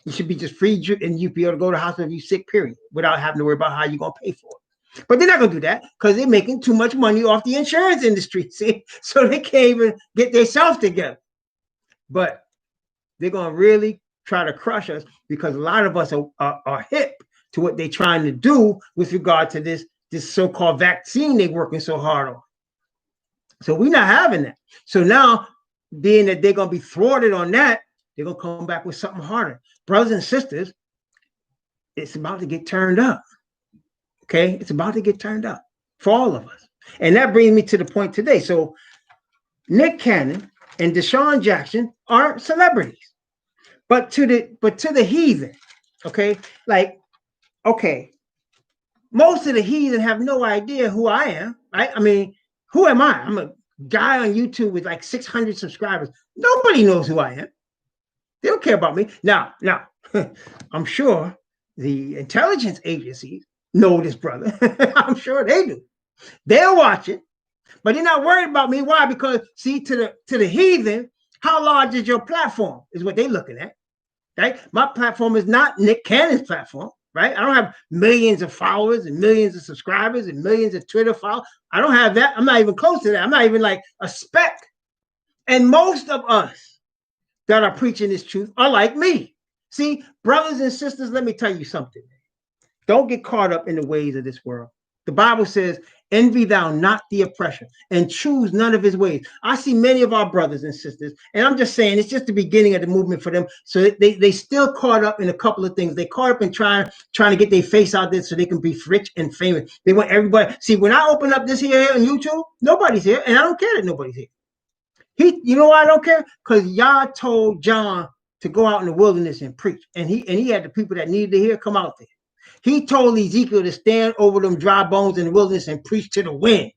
It should be just free, and you'd be able to go to the hospital if you're sick, period, without having to worry about how you're going to pay for it. But they're not going to do that because they're making too much money off the insurance industry, see? So they can't even get themselves together. But they're going to really try to crush us because a lot of us are hip to what they're trying to do with regard to this so-called vaccine they're working so hard on. So we're not having that. So now, being that they're going to be thwarted on that, they're going to come back with something harder. Brothers and sisters, it's about to get turned up. Okay? It's about to get turned up for all of us. And that brings me to the point today. So Nick Cannon and DeSean Jackson are celebrities. But to the heathen, okay? Like, okay, most of the heathen have no idea who I am, right? I mean, who am I? I'm a guy on YouTube with like 600 subscribers. Nobody knows who I am. They don't care about me. Now, I'm sure the intelligence agencies know this brother. I'm sure they do. They'll watch it, but they're not worried about me. Why? Because, see, to the heathen, how large is your platform is what they're looking at, right? My platform is not Nick Cannon's platform. Right? I don't have millions of followers and millions of subscribers and millions of Twitter followers. I don't have that. I'm not even close to that. I'm not even like a speck. And most of us that are preaching this truth are like me. See, brothers and sisters, let me tell you something. Don't get caught up in the ways of this world. The Bible says, envy thou not the oppressor and choose none of his ways. I see many of our brothers and sisters, and I'm just saying it's just the beginning of the movement for them. So they still caught up in a couple of things. They caught up in trying to get their face out there so they can be rich and famous. They want everybody. See, when I open up this here on YouTube, nobody's here, and I don't care that nobody's here. You know why I don't care? Because Yah told John to go out in the wilderness and preach, and he had the people that needed to hear come out there. He told Ezekiel to stand over them dry bones in the wilderness and preach to the wind.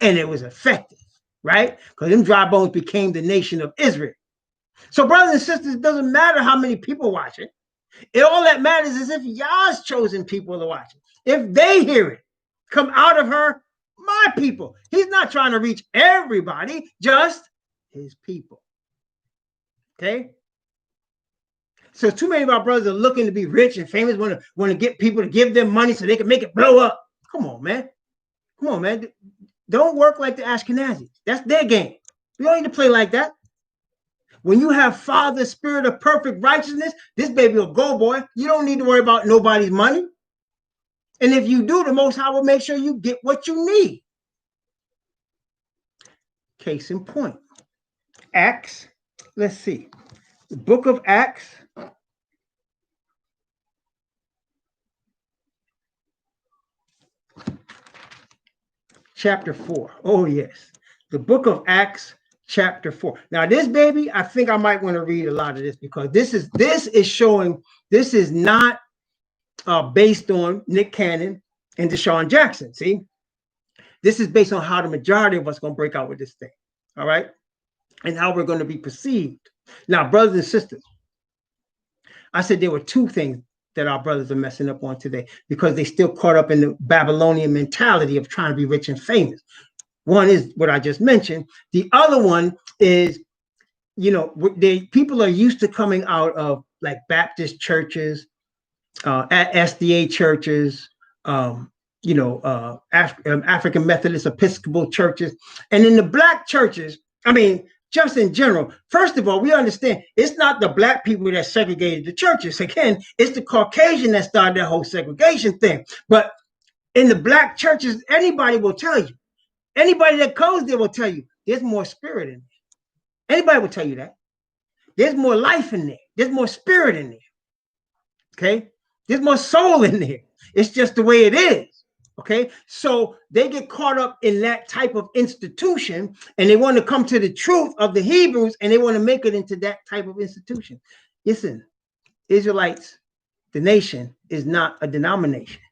And it was effective, right? Because them dry bones became the nation of Israel. So, brothers and sisters, it doesn't matter how many people watch it. All that matters is if Yah's chosen people to watch it. If they hear it, come out of her, my people. He's not trying to reach everybody, just his people. Okay? So too many of our brothers are looking to be rich and famous, want to get people to give them money so they can make it blow up. Come on, man. Come on, man. Don't work like the Ashkenazis. That's their game. You don't need to play like that. When you have Father's spirit of perfect righteousness, this baby will go, boy. You don't need to worry about nobody's money. And if you do, the Most High will make sure you get what you need. Case in point. Acts, let's see. The book of Acts. Chapter 4. Oh, yes. The book of Acts, chapter 4. Now, this baby, I think I might want to read a lot of this because this is showing, this is not based on Nick Cannon and DeSean Jackson. See, this is based on how the majority of us are going to break out with this thing. All right. And how we're going to be perceived. Now, brothers and sisters, I said there were two things that our brothers are messing up on today because they still caught up in the Babylonian mentality of trying to be rich and famous. One is what I just mentioned. The other one is, people are used to coming out of like Baptist churches, SDA churches, African Methodist Episcopal churches. And in the black churches, I mean, just in general, first of all, we understand it's not the black people that segregated the churches. Again, it's the Caucasian that started that whole segregation thing. But in the black churches, anybody will tell you, anybody that goes there will tell you, there's more spirit in there. Anybody will tell you that. There's more life in there. There's more spirit in there. Okay? There's more soul in there. It's just the way it is. Okay, so they get caught up in that type of institution, and they want to come to the truth of the Hebrews, and they want to make it into that type of institution. Listen, Israelites, the nation is not a denomination.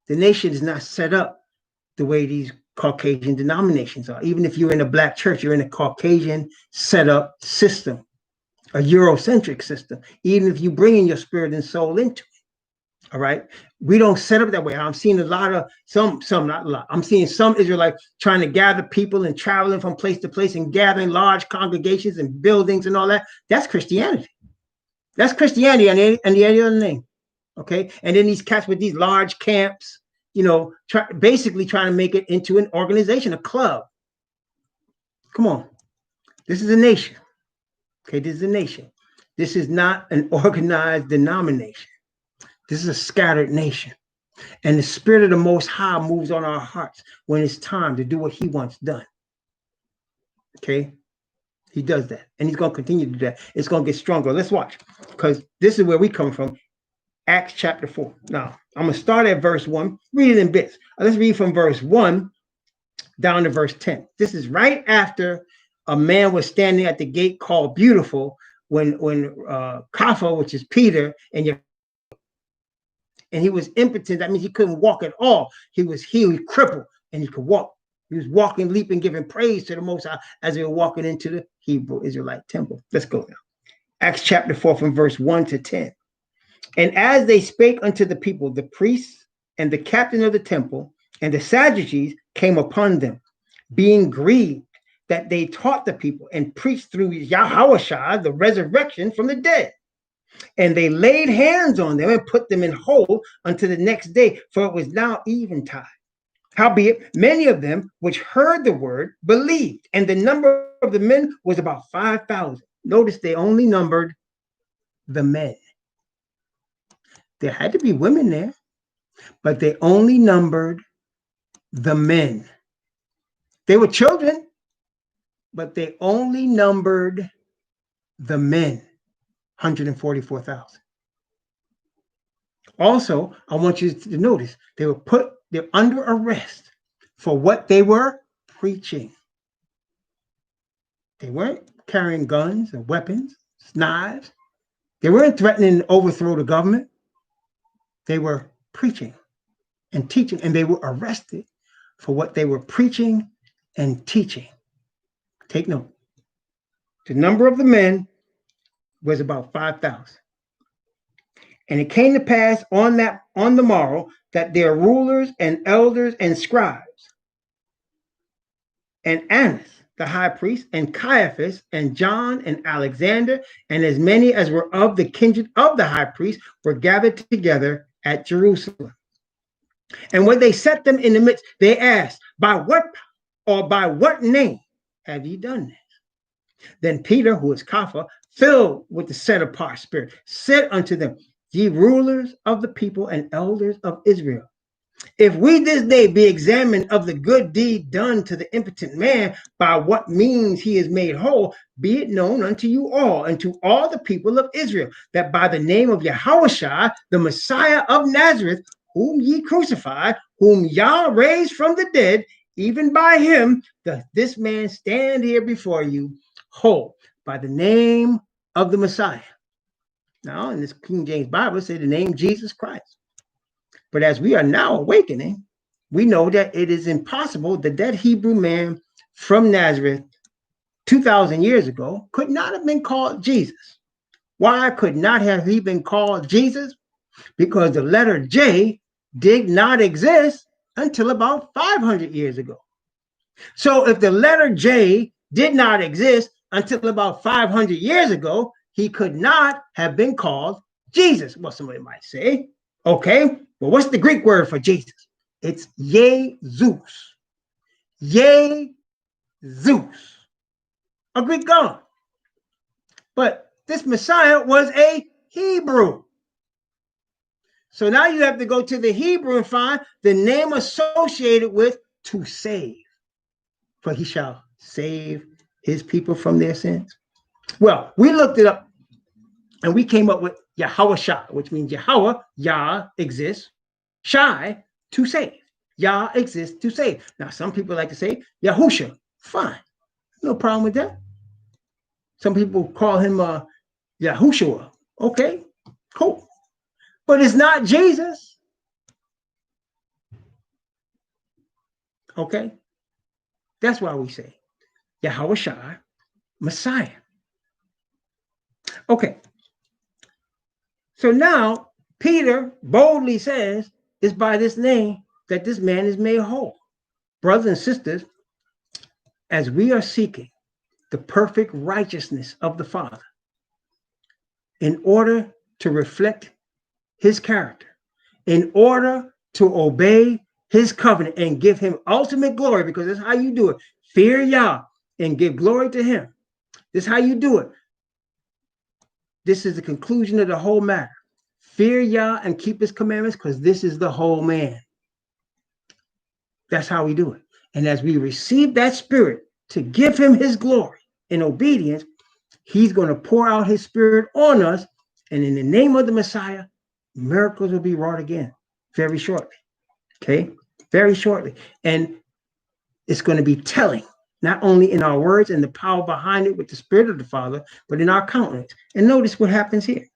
The nation is not set up the way these Caucasian denominations are. Even if you're in a black church, you're in a Caucasian set up system, a Eurocentric system, even if you bring in your spirit and soul into it. All right. We don't set up that way. I'm seeing a lot of some, not a lot. I'm seeing some Israelites trying to gather people and traveling from place to place and gathering large congregations and buildings and all that. That's Christianity. That's Christianity and the other name. Okay. And then these cats with these large camps, you know, basically trying to make it into an organization, a club. Come on. This is a nation. Okay. This is a nation. This is not an organized denomination. This is a scattered nation. And the Spirit of the Most High moves on our hearts when it's time to do what He wants done. Okay? He does that. And He's going to continue to do that. It's going to get stronger. Let's watch. Because this is where we come from. Acts chapter 4. Now, I'm going to start at verse 1. Read it in bits. Let's read from verse 1 down to verse 10. This is right after a man was standing at the gate called Beautiful when Kepha, which is Peter, and he was impotent. That means he couldn't walk at all. He was crippled, and he could walk. He was walking, leaping, giving praise to the Most High as they were walking into the Hebrew Israelite temple. Let's go now. Acts chapter 4 from verse 1 to 10. And as they spake unto the people, the priests and the captain of the temple and the Sadducees came upon them, being grieved that they taught the people and preached through Yahushua the resurrection from the dead. And they laid hands on them and put them in hold until the next day, for it was now eventide. Howbeit, many of them which heard the word believed, and the number of the men was about 5,000. Notice they only numbered the men. There had to be women there, but they only numbered the men. They were children, but they only numbered the men. 144,000. Also, I want you to notice they're under arrest for what they were preaching. They weren't carrying guns or weapons, knives. They weren't threatening to overthrow the government. They were preaching and teaching, and they were arrested for what they were preaching and teaching. Take note. The number of the men was about 5,000. And it came to pass on the morrow that their rulers and elders and scribes and Annas, the high priest, and Caiaphas and John and Alexander, and as many as were of the kindred of the high priest, were gathered together at Jerusalem. And when they set them in the midst, they asked, by what name have ye done this? Then Peter, who is Kepha, filled with the set apart spirit, said unto them, ye rulers of the people and elders of Israel, if we this day be examined of the good deed done to the impotent man, by what means he is made whole, be it known unto you all and to all the people of Israel, that by the name of Yahushua, the Messiah of Nazareth, whom ye crucified, whom Yah raised from the dead, even by him doth this man stand here before you whole, by the name of the Messiah. Now, in this King James Bible, it says the name Jesus Christ. But as we are now awakening, we know that it is impossible that that Hebrew man from Nazareth 2,000 years ago could not have been called Jesus. Why could not have he been called Jesus? Because the letter J did not exist until about 500 years ago. So if the letter J did not exist until about 500 years ago, he could not have been called Jesus. Well, somebody might say, okay, well, what's the Greek word for Jesus? It's Jesus. Jesus, a Greek god. But this Messiah was a Hebrew. So now you have to go to the Hebrew and find the name associated with to save. For he shall save his people from their sins. Well, we looked it up and we came up with Yahushua, which means Yahweh, Yah exists, Shai, to save. Yah exists to save. Now, some people like to say Yahusha. Fine. No problem with that. Some people call him Yahushua. Okay, cool. But it's not Jesus. Okay? That's why we say Yahushua, Messiah. Okay. So now Peter boldly says, it's by this name that this man is made whole. Brothers and sisters, as we are seeking the perfect righteousness of the Father in order to reflect his character, in order to obey his covenant and give him ultimate glory, because that's how you do it. Fear Yah and give glory to him. This is how you do it. This is the conclusion of the whole matter. Fear Yah and keep his commandments, because this is the whole man. That's how we do it. And as we receive that spirit to give him his glory in obedience, he's going to pour out his spirit on us. And in the name of the Messiah, miracles will be wrought again very shortly. Okay? Very shortly. And it's going to be telling, not only in our words and the power behind it with the spirit of the Father, but in our countenance. And notice what happens here.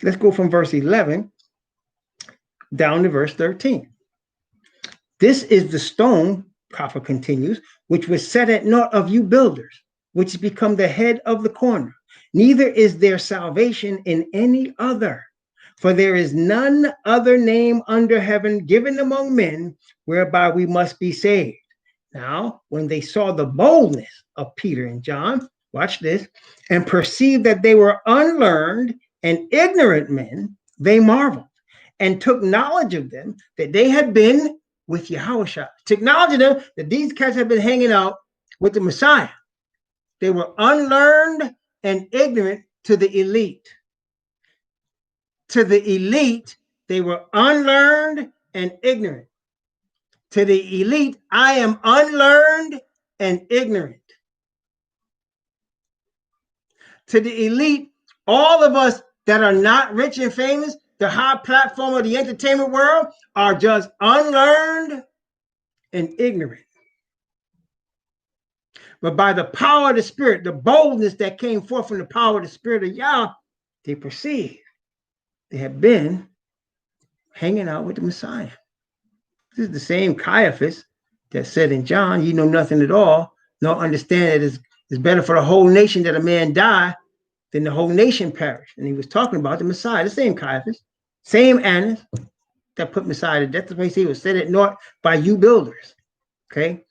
Let's go from verse 11 down to verse 13. This is the stone, prophet continues, which was set at naught of you builders, which has become the head of the corner. Neither is there salvation in any other, for there is none other name under heaven given among men whereby we must be saved. Now, when they saw the boldness of Peter and John, watch this, and perceived that they were unlearned and ignorant men, they marveled and took knowledge of them that they had been with Yahushua. Took knowledge of them that these cats had been hanging out with the Messiah. They were unlearned and ignorant to the elite. To the elite, they were unlearned and ignorant. To the elite, I am unlearned and ignorant. To the elite, all of us that are not rich and famous, the high platform of the entertainment world, are just unlearned and ignorant. But by the power of the Spirit, the boldness that came forth from the power of the Spirit of Yah, they perceived they had been hanging out with the Messiah. This is the same Caiaphas that said in John, you know nothing at all, nor understand that it's better for the whole nation that a man die than the whole nation perish. And he was talking about the Messiah, the same Caiaphas, same Annas that put Messiah to death. That's why he said it was set at naught by you builders. Okay?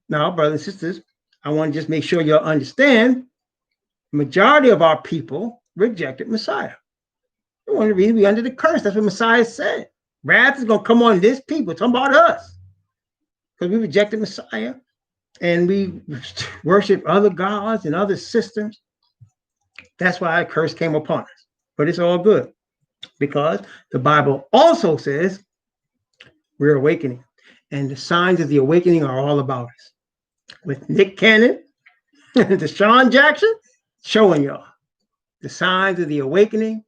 Now, brothers and sisters, I want to just make sure y'all understand the majority of our people rejected Messiah. One of the reasons we under the curse. That's what Messiah said. Wrath is going to come on this people. Talking about us. Because we rejected Messiah and we worship other gods and other systems. That's why a curse came upon us. But it's all good. Because the Bible also says we're awakening. And the signs of the awakening are all about us. With Nick Cannon and DeSean Jackson showing y'all the signs of the awakening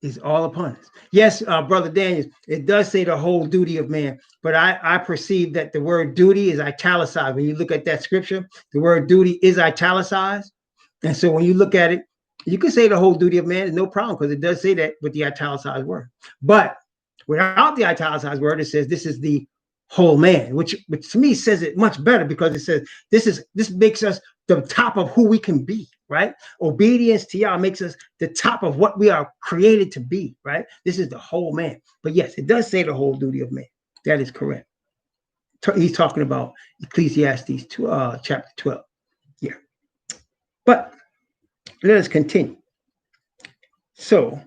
is all upon us. Yes, Brother Daniels, it does say the whole duty of man, but I perceive that the word duty is italicized. When you look at that scripture, the word duty is italicized. And so when you look at it, you can say the whole duty of man is no problem because it does say that with the italicized word. But without the italicized word, it says this is the whole man, which to me says it much better because it says this makes us the top of who we can be, right? Obedience to Yah makes us the top of what we are created to be, right? This is the whole man. But yes, it does say the whole duty of man. That is correct. He's talking about Ecclesiastes chapter 12. Yeah. But let us continue. So,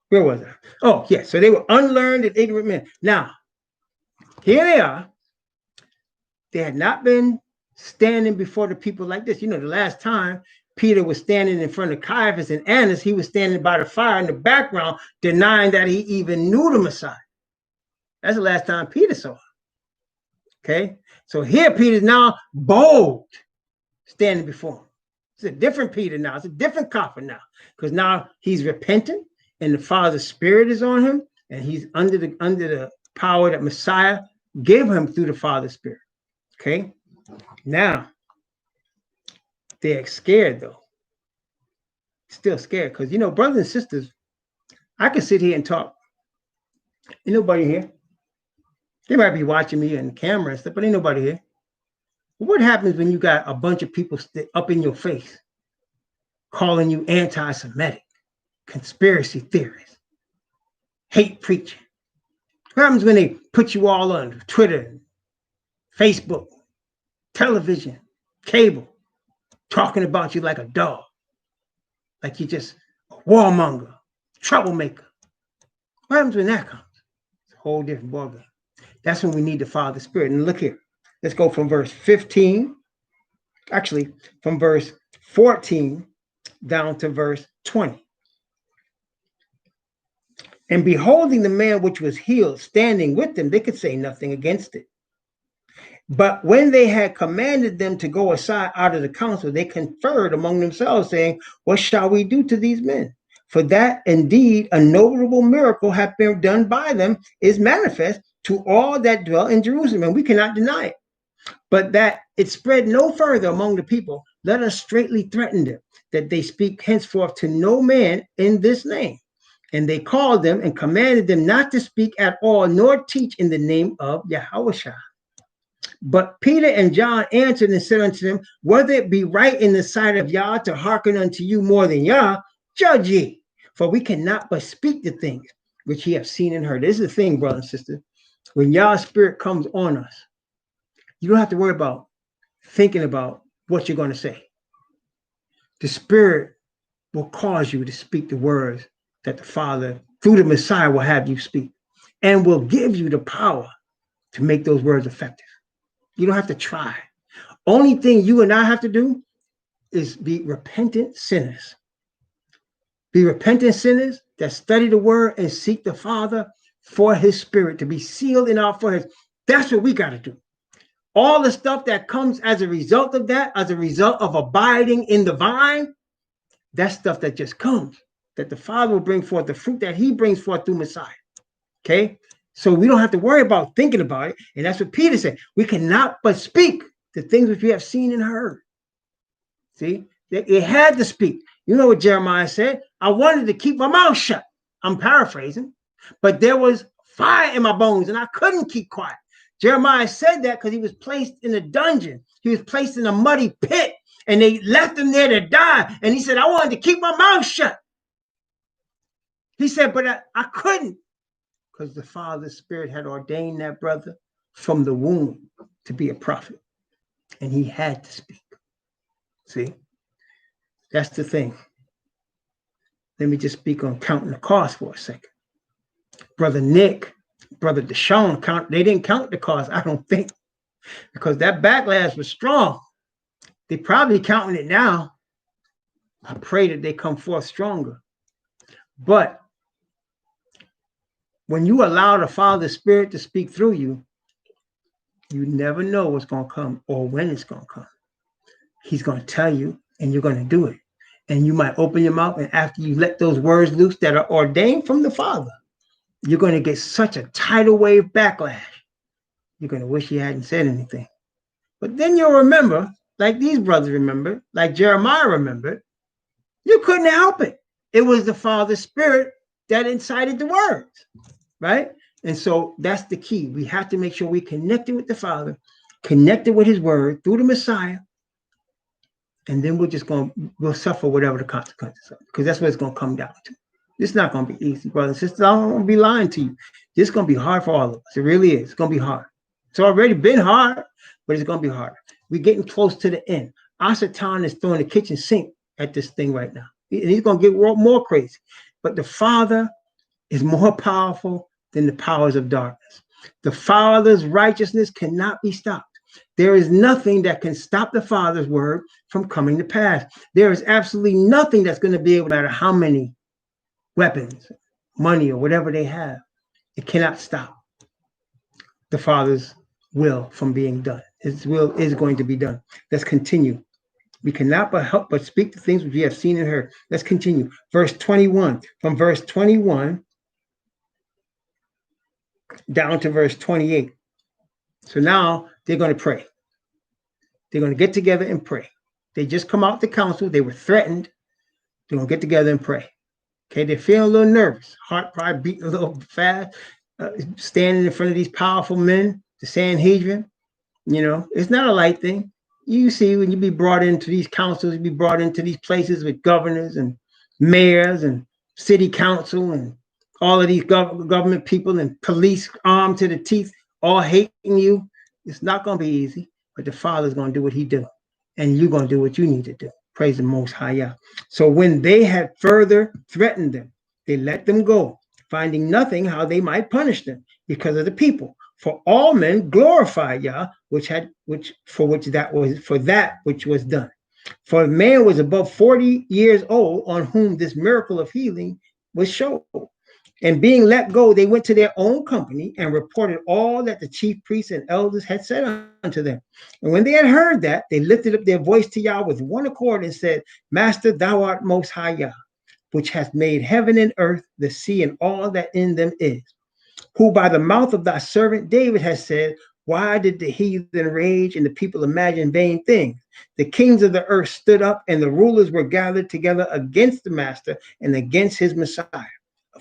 where was I? Oh, yes. So they were unlearned and ignorant men. Now, here they are. They had not been standing before the people like this. You know, the last time Peter was standing in front of Caiaphas and Annas, he was standing by the fire in the background, denying that he even knew the Messiah. That's the last time Peter saw him. Okay? So here Peter's now bold, standing before him. It's a different Peter now. It's a different copper now. Because now he's repentant and the Father's Spirit is on him. and he's under the power that Messiah gave him through the Father's Spirit. Okay, now they're scared though, still scared, because brothers and sisters, I can sit here and talk. Ain't nobody here. They might be watching me on the camera and stuff, but ain't nobody here. What happens when you got a bunch of people up in your face calling you anti-Semitic, conspiracy theorists, hate preaching? What happens when they put you all on Twitter, Facebook, television, cable, talking about you like a dog, like you're just a warmonger, troublemaker? What happens when that comes? It's a whole different ballgame. That's when we need the Father's Spirit. And look here. Let's go from verse 15, actually from verse 14 down to verse 20. And beholding the man which was healed standing with them, they could say nothing against it. But when they had commanded them to go aside out of the council, they conferred among themselves, saying, what shall we do to these men? For that indeed a notable miracle hath been done by them is manifest to all that dwell in Jerusalem, and we cannot deny it. But that it spread no further among the people, let us straitly threaten them, that they speak henceforth to no man in this name. And they called them and commanded them not to speak at all, nor teach in the name of Yahushua. But Peter and John answered and said unto them, whether it be right in the sight of Yah to hearken unto you more than Yah, judge ye. For we cannot but speak the things which ye have seen and heard. This is the thing, brother and sister. When Yah's Spirit comes on us, you don't have to worry about thinking about what you're going to say. The Spirit will cause you to speak the words that the Father, through the Messiah, will have you speak, and will give you the power to make those words effective. You don't have to try. Only thing you and I have to do is be repentant sinners. Be repentant sinners that study the word and seek the Father for his Spirit to be sealed in our foreheads. That's what we got to do. All the stuff that comes as a result of that, as a result of abiding in the vine, that's stuff that just comes, that the Father will bring forth, the fruit that he brings forth through Messiah. Okay? So we don't have to worry about thinking about it. And that's what Peter said. We cannot but speak the things which we have seen and heard. See? They had to speak. You know what Jeremiah said? I wanted to keep my mouth shut. I'm paraphrasing. But there was fire in my bones and I couldn't keep quiet. Jeremiah said that because he was placed in a dungeon. He was placed in a muddy pit and they left him there to die. And he said, I wanted to keep my mouth shut. He said, but I couldn't, because the Father's Spirit had ordained that brother from the womb to be a prophet. And he had to speak. See? That's the thing. Let me just speak on counting the cost for a second. Brother Nick, Brother DeSean, they didn't count the cost, I don't think, because that backlash was strong. They probably counting it now. I pray that they come forth stronger. But when you allow the Father's Spirit to speak through you, you never know what's going to come or when it's going to come. He's going to tell you and you're going to do it. And you might open your mouth, and after you let those words loose that are ordained from the Father, you're going to get such a tidal wave backlash. You're going to wish you hadn't said anything. But then you'll remember, like these brothers remembered, like Jeremiah remembered, you couldn't help it. It was the Father's Spirit that incited the words, right? And so that's the key. We have to make sure we connected with the Father, connected with his word through the Messiah, and then we'll suffer whatever the consequences are, because that's what it's going to come down to. It's not going to be easy, brothers and sisters. I don't want to be lying to you. This is going to be hard for all of us. It really is. It's going to be hard. It's already been hard, but it's going to be hard. We're getting close to the end. Asatan is throwing the kitchen sink at this thing right now. And he's going to get more crazy. But the Father is more powerful than the powers of darkness. The Father's righteousness cannot be stopped. There is nothing that can stop the Father's word from coming to pass. There is absolutely nothing that's going to be able, no matter how many weapons, money, or whatever they have, it cannot stop the Father's will from being done. His will is going to be done. Let's continue. We cannot but speak the things which we have seen and heard. Let's continue. Verse 21. From verse 21 down to verse 28. So now they're going to pray. They're going to get together and pray. They just come out the council. They were threatened. They're going to get together and pray. Okay, they're feeling a little nervous. Heart probably beating a little fast. Standing in front of these powerful men, the Sanhedrin. It's not a light thing. You see, when you be brought into these councils, you be brought into these places with governors and mayors and city council and all of these government people and police armed to the teeth, all hating you. It's not going to be easy, but the Father's going to do what he do, and you're going to do what you need to do. Praise the Most High Yah. So when they had further threatened them, they let them go, finding nothing how they might punish them because of the people. For all men glorify Yah, for that which was done. For a man was above 40 years old on whom this miracle of healing was shown. And being let go, they went to their own company and reported all that the chief priests and elders had said unto them. And when they had heard that, they lifted up their voice to Yah with one accord and said, Master, thou art most high Yah, which hath made heaven and earth, the sea, and all that in them is, who by the mouth of thy servant David has said, why did the heathen rage and the people imagine vain things? The kings of the earth stood up, and the rulers were gathered together against the Master and against his Messiah.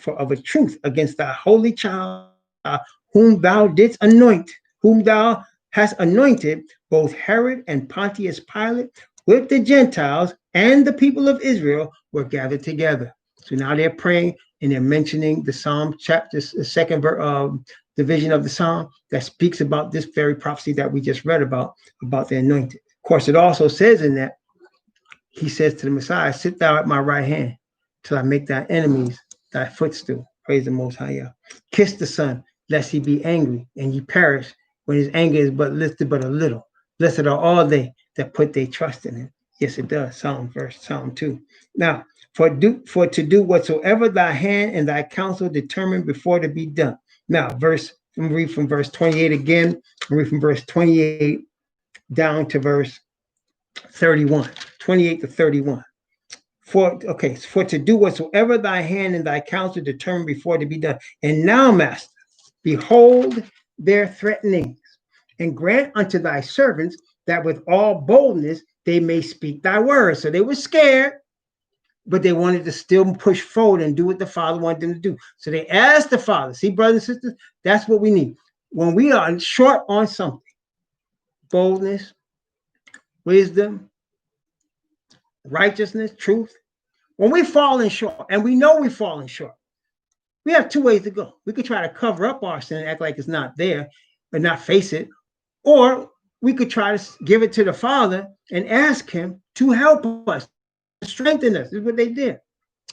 For of a truth against thy holy child, whom thou didst anoint, whom thou hast anointed, both Herod and Pontius Pilate, with the Gentiles and the people of Israel, were gathered together. So now they're praying and they're mentioning the Psalm chapter, the second division of the Psalm that speaks about this very prophecy that we just read about the anointed. Of course, it also says in that, he says to the Messiah, sit thou at my right hand till I make thy enemies thy footstool. Praise the Most High Yah. Kiss the Son, lest he be angry and ye perish when his anger is but lifted but a little. Blessed are all they that put their trust in him. Yes, it does. Psalm 2. Now, for to do whatsoever thy hand and thy counsel determined before to be done. Now, read from verse 28 again. Read from verse 28 down to verse 31. 28 to 31. For to do whatsoever thy hand and thy counsel determined before to be done. And now, Master, behold their threatenings, and grant unto thy servants that with all boldness they may speak thy words. So they were scared, but they wanted to still push forward and do what the Father wanted them to do. So they asked the Father. See, brothers and sisters, that's what we need. When we are short on something, boldness, wisdom, righteousness, truth, when we're falling short, and we know we're falling short, we have two ways to go. We could try to cover up our sin and act like it's not there, but not face it. Or we could try to give it to the Father and ask him to help us, to strengthen us. This is what they did.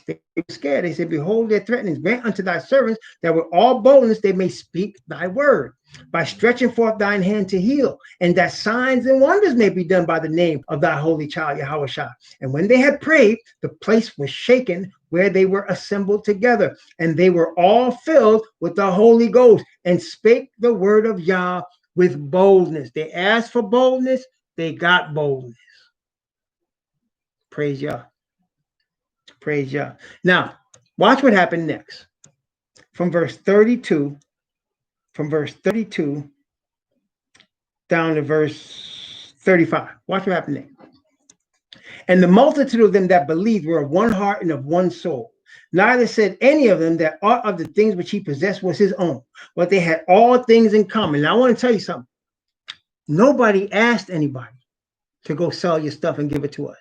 They were scared. They said, behold their threatenings. Grant unto thy servants that with all boldness they may speak thy word, by stretching forth thine hand to heal, and that signs and wonders may be done by the name of thy holy child, Yahushua. And when they had prayed, the place was shaken where they were assembled together, and they were all filled with the Holy Ghost, and spake the word of Yah with boldness. They asked for boldness, they got boldness. Praise Yah. Praise Yah. Now, watch what happened next. From verse 32 down to verse 35. Watch what happened next. And the multitude of them that believed were of one heart and of one soul. Neither said any of them that aught of the things which he possessed was his own, but they had all things in common. Now, I want to tell you something. Nobody asked anybody to go sell your stuff and give it to us.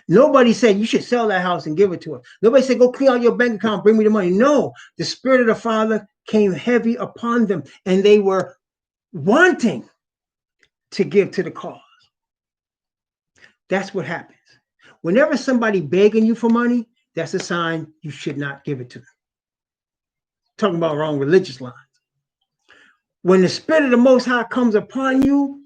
Nobody said you should sell that house and give it to us. Nobody said go clean out your bank account, bring me the money. No, the Spirit of the Father came heavy upon them, and they were wanting to give to the cause. That's what happens. Whenever somebody begging you for money, that's a sign you should not give it to them. Talking about wrong religious lines. When the Spirit of the Most High comes upon you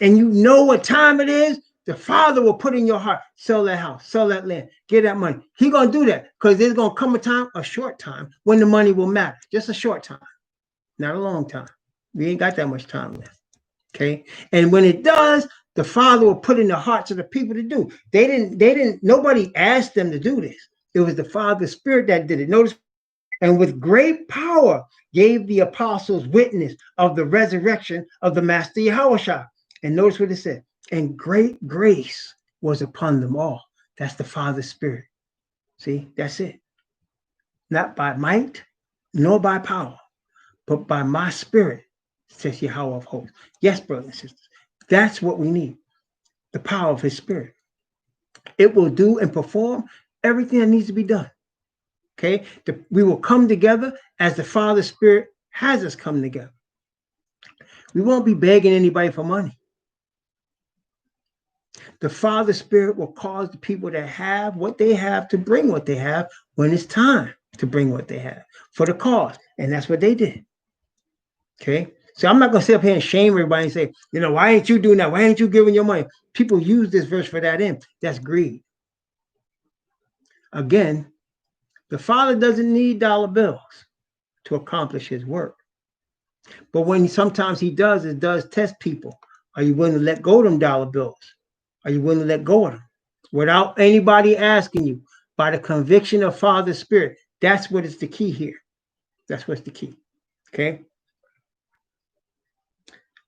and you know what time it is, the Father will put in your heart, sell that house, sell that land, get that money. He's going to do that because there's going to come a short time, when the money will matter. Just a short time, not a long time. We ain't got that much time left. Okay. And when it does, the Father will put in the hearts of the people to do. Nobody asked them to do this. It was the Father's Spirit that did it. Notice and with great power gave the apostles witness of the resurrection of the Master Yahushua. And notice what it said, and great grace was upon them all. That's the Father's Spirit. See, that's it. Not by might, nor by power, but by my Spirit, says Yahweh of hosts. Yes, brothers and sisters, that's what we need, the power of his Spirit. It will do and perform everything that needs to be done. Okay, we will come together as the Father's Spirit has us come together. We won't be begging anybody for money. The Father's Spirit will cause the people that have what they have to bring what they have when it's time to bring what they have for the cause. And that's what they did. Okay, so I'm not going to sit up here and shame everybody and say, you know, why ain't you doing that? Why ain't you giving your money? People use this verse for that end. That's greed. Again, the Father doesn't need dollar bills to accomplish his work. But when sometimes he does, it does test people. Are you willing to let go of them dollar bills? Are you willing to let go of them without anybody asking you? By the conviction of Father's Spirit. That's what is the key here. That's what's the key. Okay.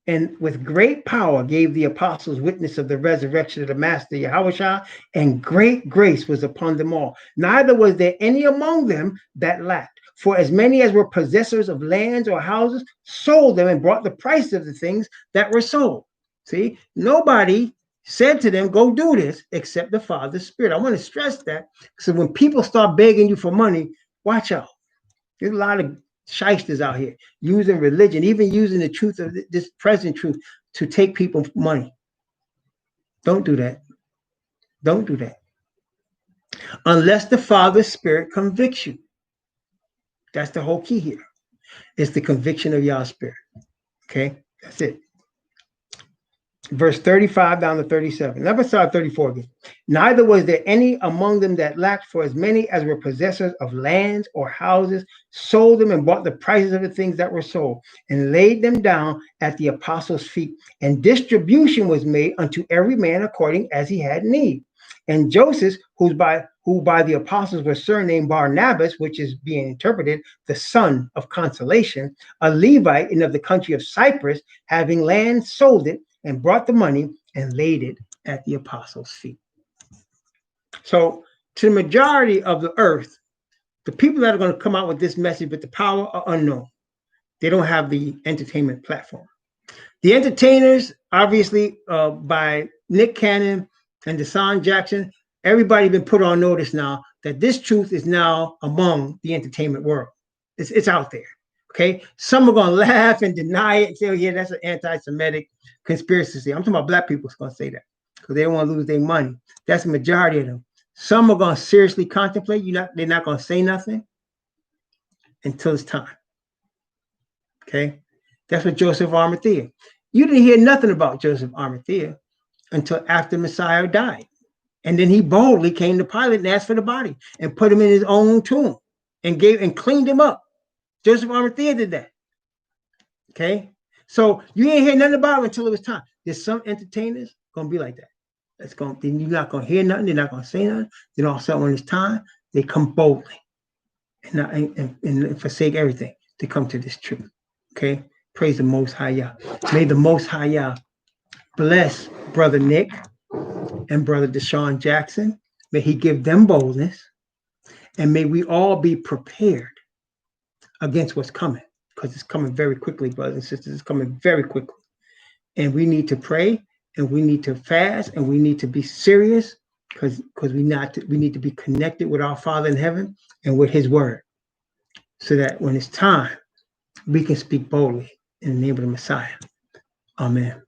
And with great power gave the apostles witness of the resurrection of the Master Yahushua, and great grace was upon them all. Neither was there any among them that lacked. For as many as were possessors of lands or houses sold them and brought the price of the things that were sold. See, nobody said to them, go do this, except the Father's Spirit. I want to stress that. So when people start begging you for money, watch out. There's a lot of shysters out here using religion, even using the truth of this present truth to take people's money. Don't do that. Don't do that. Unless the Father's Spirit convicts you. That's the whole key here. It's the conviction of Yah's Spirit. Okay, that's it. Verse 35 down to 37. Let's start 34 again. Neither was there any among them that lacked, for as many as were possessors of lands or houses sold them and bought the prices of the things that were sold and laid them down at the apostles' feet. And distribution was made unto every man according as he had need. And Joseph, who by the apostles was surnamed Barnabas, which is being interpreted the son of consolation, a Levite and of the country of Cyprus, having land, sold it and brought the money and laid it at the apostles' feet. So to the majority of the earth, the people that are going to come out with this message with the power are unknown. They don't have the entertainment platform. The entertainers, obviously, by Nick Cannon and DeSean Jackson, everybody been put on notice now that this truth is now among the entertainment world. It's out there. Okay, some are going to laugh and deny it and say, oh, yeah, that's an anti-Semitic conspiracy. I'm talking about black people going to say that because they don't want to lose their money. That's the majority of them. Some are going to seriously contemplate. They're not going to say nothing until it's time. Okay, that's what Joseph Arimathea. You didn't hear nothing about Joseph Arimathea until after Messiah died. And then he boldly came to Pilate and asked for the body and put him in his own tomb and cleaned him up. Joseph Arimathea did that. Okay, so you ain't hear nothing about it until it was time. There's some entertainers gonna be like that. Then you're not gonna hear nothing. They're not gonna say nothing. Then all of a sudden, when it's time, they come boldly and forsake everything to come to this truth. Okay, praise the Most High Yah. May the Most High Yah bless Brother Nick and Brother DeSean Jackson. May he give them boldness, and may we all be prepared against what's coming, because it's coming very quickly, brothers and sisters. It's coming very quickly. And we need to pray, and we need to fast, and we need to be serious, because we need to be connected with our Father in heaven and with his word, so that when it's time, we can speak boldly in the name of the Messiah. Amen.